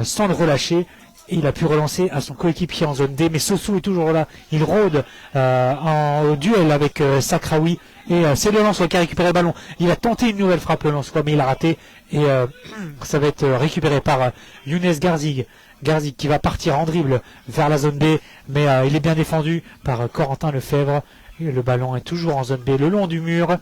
[SPEAKER 1] sans le relâcher. Et il a pu relancer à son coéquipier en zone D, mais Sossou est toujours là. Il rôde au duel avec Zakraoui. Et c'est le Lensois qui a récupéré le ballon. Il a tenté une nouvelle frappe le Lensois, mais il a raté. Et ça va être récupéré par Younes Gerzig. Gerzig qui va partir en dribble vers la zone B, mais il est bien défendu par Corentin Lefebvre. Et le ballon est toujours en zone B, le long du mur.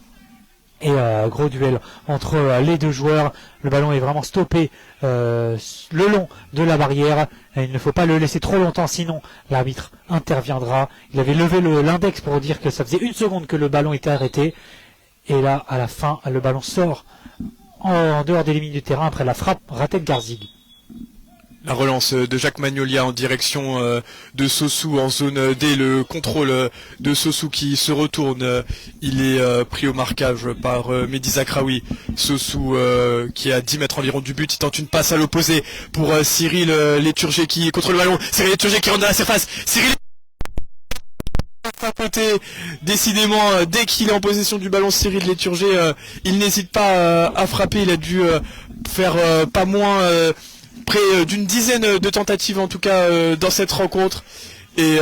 [SPEAKER 1] Et gros duel entre les deux joueurs. Le ballon est vraiment stoppé le long de la barrière. Et il ne faut pas le laisser trop longtemps, sinon l'arbitre interviendra. Il avait levé l'index pour dire que ça faisait 1 seconde que le ballon était arrêté. Et là, à la fin, le ballon sort en dehors des limites du terrain après la frappe ratée de Garzig.
[SPEAKER 3] La relance de Jacques Magnolia en direction de Sossou en zone D, le contrôle de Sossou qui se retourne, il est pris au marquage par Mehdi Zakraoui. Sossou qui est à 10 mètres environ du but, il tente une passe à l'opposé pour Cyril Léturgé qui contrôle le ballon, Cyril Léturgé qui rentre dans la surface, Cyril décidément dès qu'il est en possession du ballon, Cyril Léturgé il n'hésite pas à frapper, il a dû faire pas moins près d'une dizaine de tentatives en tout cas dans cette rencontre, et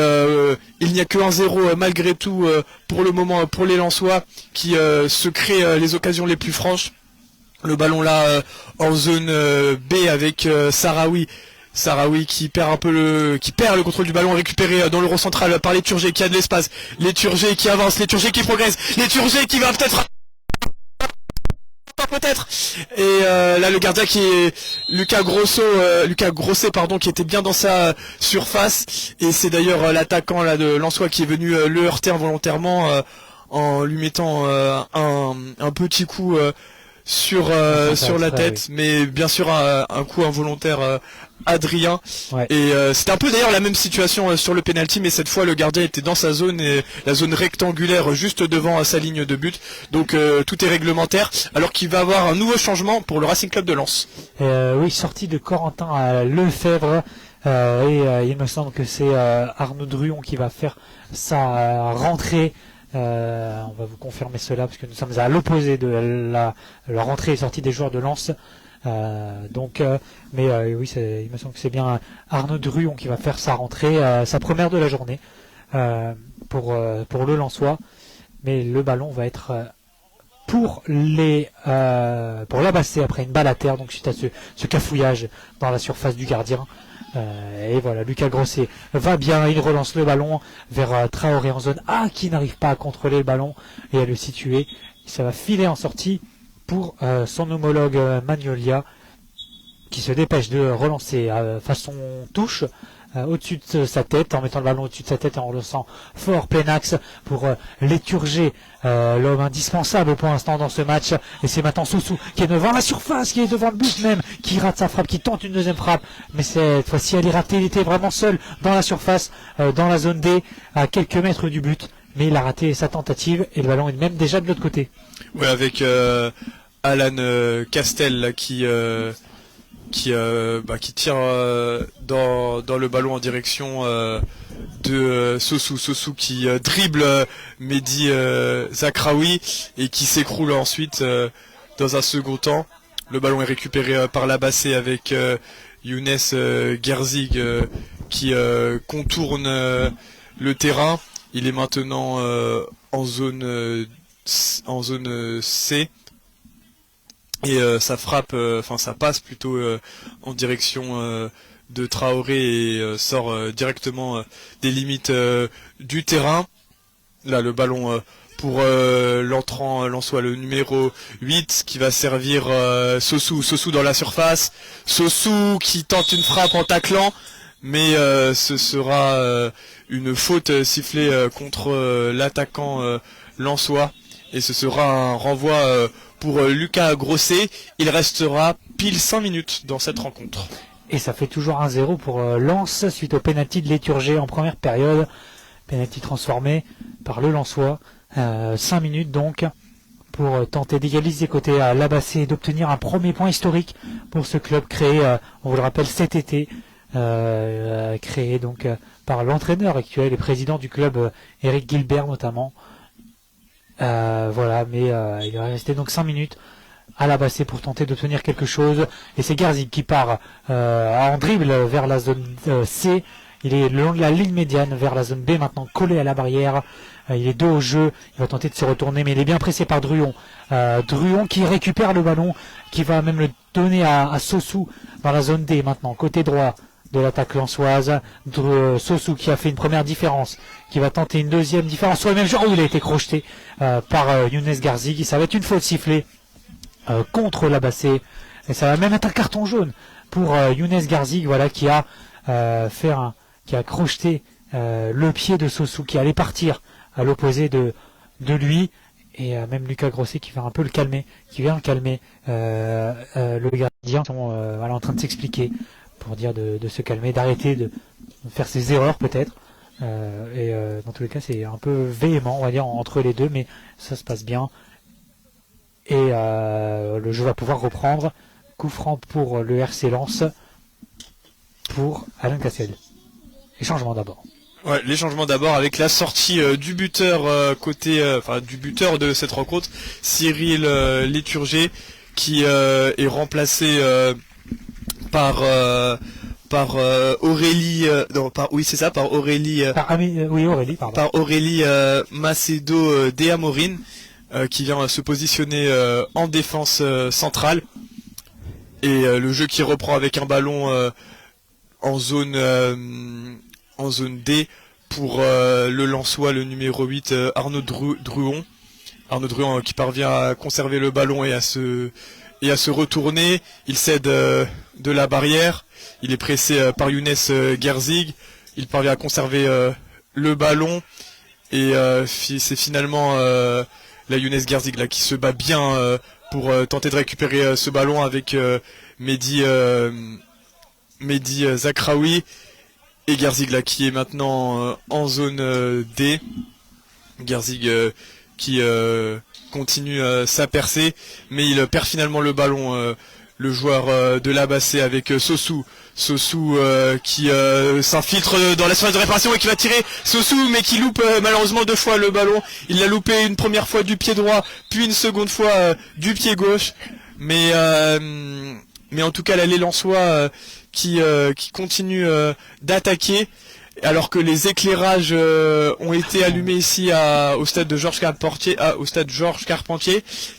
[SPEAKER 3] il n'y a que 1-0 malgré tout pour le moment pour les Lensois qui se créent les occasions les plus franches. Le ballon là en zone B avec Sahraoui qui perd le contrôle du ballon, récupéré dans le rond central par Léturgé qui a de l'espace, Léturgé qui avance, Léturgé qui progresse, Léturgé qui va peut-être et là le gardien qui est Lucas Grosset qui était bien dans sa surface, et c'est d'ailleurs l'attaquant là de Lensois qui est venu le heurter involontairement en lui mettant un petit coup sur la tête, oui. Mais bien sûr un coup involontaire Adrien, ouais. Et c'était un peu d'ailleurs la même situation sur le penalty, mais cette fois le gardien était dans sa zone, et la zone rectangulaire juste devant sa ligne de but, donc tout est réglementaire, alors qu'il va avoir un nouveau changement pour le Racing Club de Lens.
[SPEAKER 1] Oui, sortie de Corentin Lefebvre, et il me semble que c'est Arnaud Druon qui va faire sa rentrée. On va vous confirmer cela parce que nous sommes à l'opposé de la rentrée et sortie des joueurs de Lens. Mais oui, il me semble que c'est bien Arnaud Druon qui va faire sa rentrée, sa première de la journée pour le Lensois. Mais le ballon va être pour l'Abasser après une balle à terre, donc suite à ce cafouillage dans la surface du gardien. Et voilà, Lucas Grosset va bien, il relance le ballon vers Traoré en zone A qui n'arrive pas à contrôler le ballon et à le situer. Ça va filer en sortie pour son homologue Magnolia qui se dépêche de relancer façon touche au-dessus de sa tête, en mettant le ballon au-dessus de sa tête et en relançant fort plein axe pour Léturgé, l'homme indispensable pour l'instant dans ce match. Et c'est maintenant Sossou qui est devant la surface, qui est devant le but même, qui rate sa frappe, qui tente une deuxième frappe, mais cette fois-ci elle est ratée, il était vraiment seul dans la surface, dans la zone D, à quelques mètres du but, mais il a raté sa tentative et le ballon est même déjà de l'autre côté.
[SPEAKER 3] Ouais, avec Alan Castel là, qui tire dans le ballon en direction de Sossou qui dribble Mehdi Zakraoui et qui s'écroule ensuite dans un second temps. Le ballon est récupéré par l'Abasser avec Younes Gerzig qui contourne le terrain. Il est maintenant en zone C. Et ça frappe, ça passe plutôt en direction de Traoré et sort directement des limites du terrain. Là, le ballon pour l'entrant Lensois, le numéro 8, qui va servir Sossou dans la surface. Sossou qui tente une frappe en taclant, mais ce sera une faute sifflée contre l'attaquant Lensois. Et ce sera un renvoi pour Lucas Grosset. Il restera pile 5 minutes dans cette rencontre.
[SPEAKER 1] Et ça fait toujours 1-0 pour Lens suite au pénalty de Léturgé en première période. Pénalty transformé par le Lensois. 5 minutes donc pour tenter d'égaliser côté à l'Abasser et d'obtenir un premier point historique pour ce club créé, on vous le rappelle, cet été. Créé donc par l'entraîneur actuel et président du club, Eric Gilbert notamment. Voilà, mais il va rester donc 5 minutes à l'Abasser pour tenter d'obtenir quelque chose. Et c'est Gerzig qui part en dribble vers la zone C. Il est le long de la ligne médiane vers la zone B maintenant, collé à la barrière. Il est dos au jeu, il va tenter de se retourner, mais il est bien pressé par Druon. Druon qui récupère le ballon, qui va même le donner à Sossou dans la zone D maintenant, côté droit. de l'attaque lensoise. Sossou qui a fait une première différence, qui va tenter une deuxième différence sur le même genre où il a été crocheté par Younes Garzig. Ça va être une faute sifflée contre l'Abassé. Et ça va même être un carton jaune pour Younes Garzig, voilà, qui a qui a crocheté le pied de Sossou, qui allait partir à l'opposé de lui. Et même Lucas Grosset qui va un peu le calmer, qui vient calmer le gardien, voilà, en train de s'expliquer pour dire de se calmer, d'arrêter de faire ses erreurs peut-être. Dans tous les cas, c'est un peu véhément, on va dire, entre les deux, mais ça se passe bien. Et le jeu va pouvoir reprendre. Coup franc pour le RC Lens, pour Alain Cassel. Les changements d'abord.
[SPEAKER 3] Ouais, les changements d'abord avec la sortie du buteur du buteur de cette rencontre, Cyril Léturgé, qui est remplacé par Aurélie par Aurélie
[SPEAKER 1] pardon.
[SPEAKER 3] par Aurélie Macedo Deamorin, qui vient se positionner en défense centrale, et le jeu qui reprend avec un ballon en zone D pour le Lensois, le numéro 8, Arnaud Druon. Arnaud Druon qui parvient à conserver le ballon et à se retourner. Il cède de la barrière. Il est pressé par Younes Gerzig. Il parvient à conserver le ballon. Et c'est finalement la Younes Gerzig là, qui se bat bien pour tenter de récupérer ce ballon avec Mehdi Zakraoui. Et Gerzig là qui est maintenant en zone D. Gerzig qui continue sa percée, mais il perd finalement le ballon, le joueur de l'Abassé, avec Sossou qui s'infiltre dans la surface de réparation et qui va tirer. Sossou, mais qui loupe malheureusement 2 fois le ballon. Il l'a loupé une première fois du pied droit, puis une seconde fois du pied gauche, mais en tout cas là, les Lensois qui continue d'attaquer, alors que les éclairages ont été allumés ici au stade Georges Carpentier,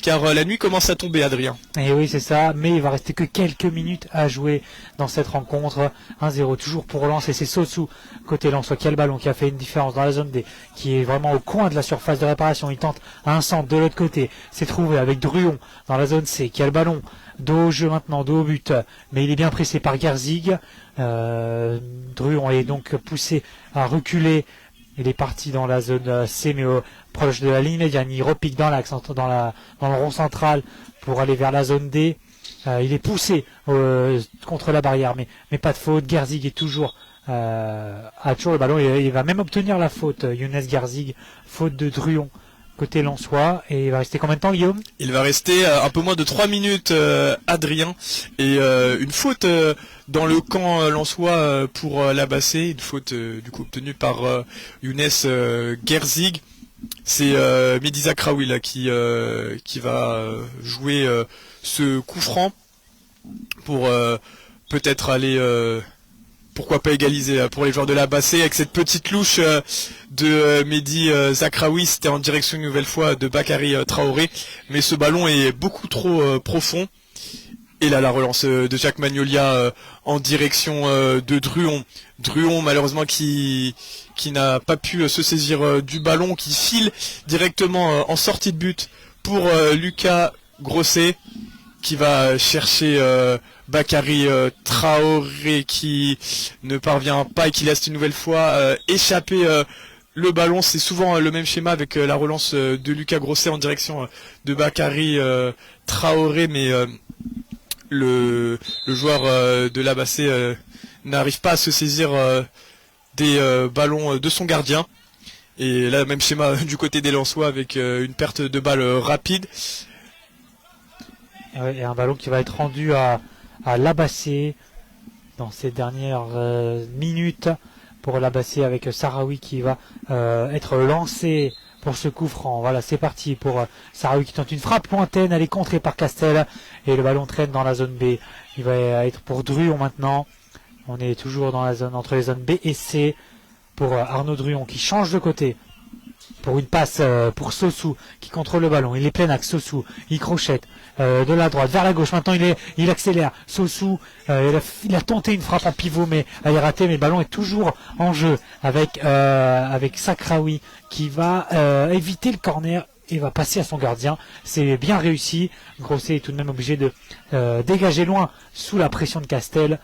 [SPEAKER 3] car la nuit commence à tomber, Adrien.
[SPEAKER 1] Et oui, c'est ça, mais il va rester que quelques minutes à jouer dans cette rencontre. 1-0 toujours pour Lens, et c'est Sossou côté Lensois qui a le ballon, qui a fait une différence dans la zone D, qui est vraiment au coin de la surface de réparation. Il tente un centre de l'autre côté, c'est trouvé avec Druon dans la zone C, qui a le ballon. Dos au jeu maintenant, dos au but, mais il est bien pressé par Gerzig. Druon est donc poussé à reculer. Il est parti dans la zone C, mais proche de la ligne médiane. Il repique dans l'axe, dans le rond central pour aller vers la zone D. Il est poussé contre la barrière, mais pas de faute. Gerzig est toujours a toujours le ballon. Il va même obtenir la faute. Younes Gerzig, faute de Druon côté Lensois. Et il va rester combien de temps, Guillaume?
[SPEAKER 3] Il va rester un peu moins de 3 minutes, Adrien, et une faute dans le camp Lensois pour l'Abassé, une faute du coup obtenue par Younes Gerzig. C'est Mehdi Zakraoui là qui va jouer ce coup franc pour peut-être aller pourquoi pas égaliser pour les joueurs de l'Abassé, avec cette petite louche de Mehdi Zakraoui. C'était en direction une nouvelle fois de Bakary Traoré, mais ce ballon est beaucoup trop profond. Et là, la relance de Jacques Magnolia en direction de Druon. Druon, malheureusement, qui n'a pas pu se saisir du ballon, qui file directement en sortie de but pour Lucas Grosset, qui va chercher Bakary Traoré, qui ne parvient pas et qui laisse une nouvelle fois échapper le ballon. C'est souvent le même schéma avec la relance de Lucas Grosset en direction de Bakary Traoré, mais le joueur de l'Abassé n'arrive pas à se saisir des ballons de son gardien. Et là, même schéma du côté des Lensois avec une perte de balle rapide.
[SPEAKER 1] Et un ballon qui va être rendu à l'Abassé dans ces dernières minutes pour l'Abassé, avec Sahraoui qui va être lancé pour ce coup franc. Voilà, c'est parti pour Sahraoui qui tente une frappe lointaine, elle est contrée par Castel et le ballon traîne dans la zone B. Il va être pour Druon maintenant. On est toujours dans la zone entre les zones B et C pour Arnaud Druon qui change de côté pour une passe pour Sossou qui contrôle le ballon. Il est plein axe, Sossou, il crochette de la droite vers la gauche. Maintenant il accélère. Sossou, il a tenté une frappe en pivot mais elle est ratée, mais le ballon est toujours en jeu avec Sakraoui qui va éviter le corner et va passer à son gardien. C'est bien réussi. Grosset est tout de même obligé de dégager loin sous la pression de Castel.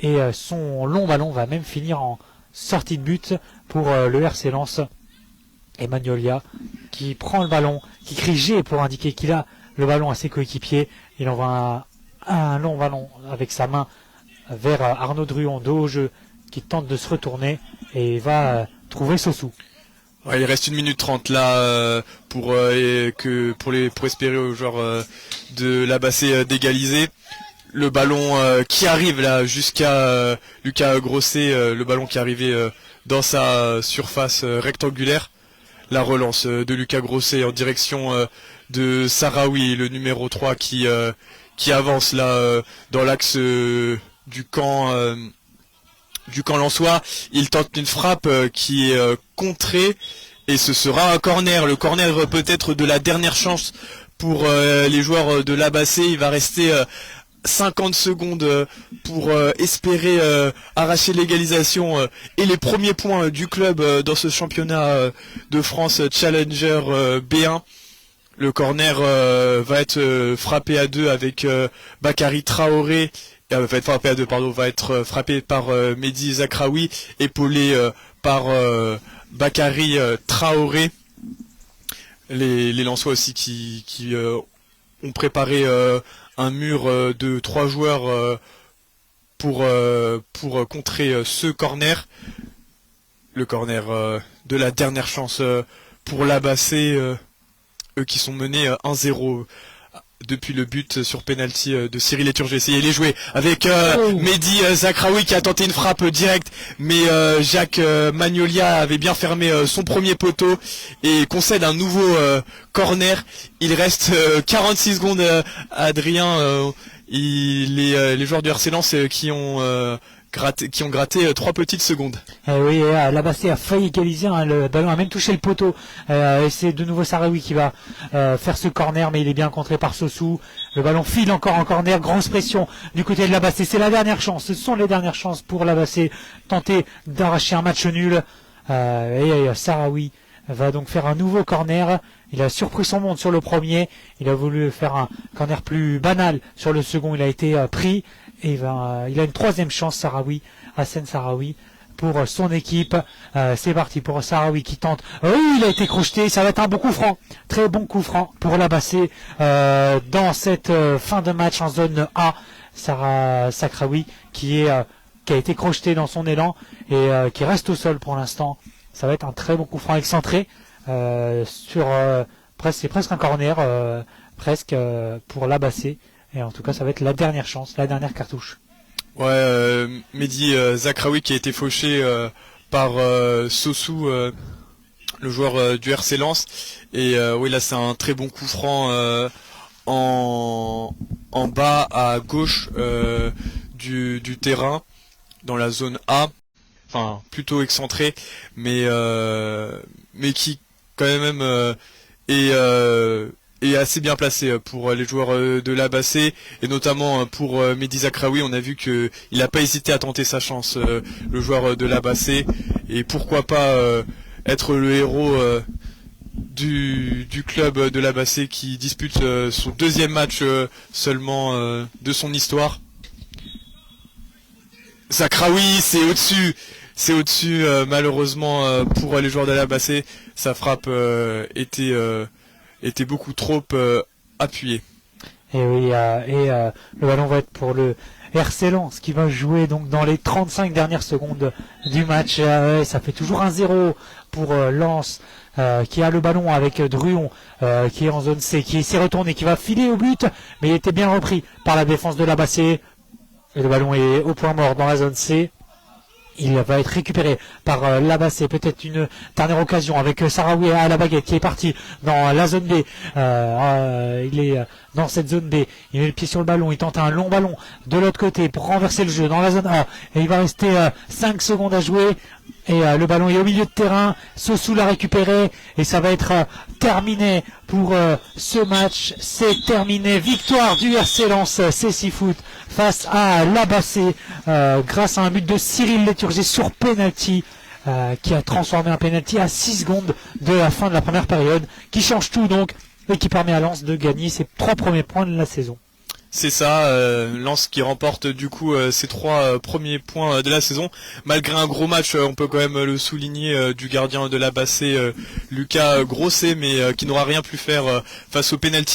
[SPEAKER 1] Et son long ballon va même finir en sortie de but pour le RC Lens. Et Magnolia qui prend le ballon, qui crie G pour indiquer qu'il a le ballon à ses coéquipiers. Il envoie un long ballon avec sa main vers Arnaud Druon, dos au jeu, qui tente de se retourner et va trouver Sossou.
[SPEAKER 3] Ouais, il reste 1 minute 30 là pour espérer aux joueurs de la Bassée d'égaliser. Le ballon qui arrive là jusqu'à Lucas Grosset, le ballon qui est arrivé dans sa surface rectangulaire. La relance de Lucas Grosset en direction de Sahraoui, le numéro 3 qui avance là dans l'axe du camp lensois. Il tente une frappe qui est contrée et ce sera un corner. Le corner peut-être de la dernière chance pour les joueurs de la Bassée. Il va rester 50 secondes pour espérer arracher l'égalisation et les premiers points du club dans ce championnat de France Challenger B1. Le corner va être frappé à 2 avec Bakary Traoré. Va être frappé à 2, pardon, va être frappé par Mehdi Zakraoui, épaulé par Bakary Traoré. Les Lensois aussi qui ont préparé un mur de 3 joueurs pour contrer ce corner. Le corner de la dernière chance pour la Bassée, eux qui sont menés 1-0 depuis le but sur penalty de Cyril Eturge. Essayé les jouer avec Mehdi Zakraoui qui a tenté une frappe directe, mais Jacques Magnolia avait bien fermé son premier poteau et concède un nouveau corner. Il reste 46 secondes, Adrien. Les joueurs du RC Lens qui ont gratté 3 petites secondes.
[SPEAKER 1] Oui, la Bassée a failli égaliser, hein, le ballon a même touché le poteau. Et c'est de nouveau Sahraoui qui va faire ce corner, mais il est bien contré par Sossou. Le ballon file encore en corner, grosse pression du côté de la Bassée. C'est la dernière chance, ce sont les dernières chances pour la Bassée, tenter d'arracher un match nul. Et Sahraoui va donc faire un nouveau corner. Il a surpris son monde sur le premier, il a voulu faire un corner plus banal sur le second, il a été pris. Et il a une troisième chance, Sahraoui, Hassen Sahraoui, pour son équipe. C'est parti pour Sahraoui qui tente. Oui, il a été crocheté, ça va être un bon coup franc. Très bon coup franc pour la Bassée dans cette fin de match en zone A. Sahraoui qui a été crocheté dans son élan et qui reste au sol pour l'instant. Ça va être un très bon coup franc excentré c'est presque un corner presque pour la Bassée. Et en tout cas, ça va être la dernière chance, la dernière cartouche.
[SPEAKER 3] Ouais, Mehdi Zakraoui qui a été fauché par Sossou, le joueur du RC Lens. Et oui, là, c'est un très bon coup franc en bas à gauche du terrain, dans la zone A. Enfin, plutôt excentré, mais qui, quand même, est assez bien placé pour les joueurs de la Bassée et notamment pour Mehdi Zakraoui. On a vu qu'il n'a pas hésité à tenter sa chance, le joueur de la Bassée, et pourquoi pas être le héros du club de la Bassée qui dispute son deuxième match seulement de son histoire. Zakraoui, c'est au-dessus malheureusement pour les joueurs de la Bassée. Sa frappe était beaucoup trop appuyé.
[SPEAKER 1] Et oui, le ballon va être pour le RC Lens qui va jouer donc dans les 35 dernières secondes du match. Ça fait toujours 1-0 pour Lens qui a le ballon avec Druon qui est en zone C, qui s'est retourné, qui va filer au but, mais il était bien repris par la défense de la Bassée. Et le ballon est au point mort dans la zone C. Il va être récupéré par la Bassée. Peut-être une dernière occasion avec Sahraoui à la baguette qui est parti dans la zone B. Il est dans cette zone B. Il met le pied sur le ballon, il tente un long ballon de l'autre côté pour renverser le jeu dans la zone A. Et il va rester 5 secondes à jouer. Et le ballon est au milieu de terrain. Sossou l'a récupéré. Et ça va être terminé pour ce match. C'est terminé. Victoire du RC Lens Cécifoot face à l'Abassé grâce à un but de Cyril Léturgé sur penalty. Qui a transformé un penalty à 6 secondes de la fin de la première période, qui change tout donc, et qui permet à Lens de gagner ses 3 premiers points de la saison.
[SPEAKER 3] C'est ça, Lens qui remporte du coup ses 3 premiers points de la saison, malgré un gros match, on peut quand même le souligner, du gardien de l'Abassé, Lucas Grosset, mais qui n'aura rien pu faire face au penalty.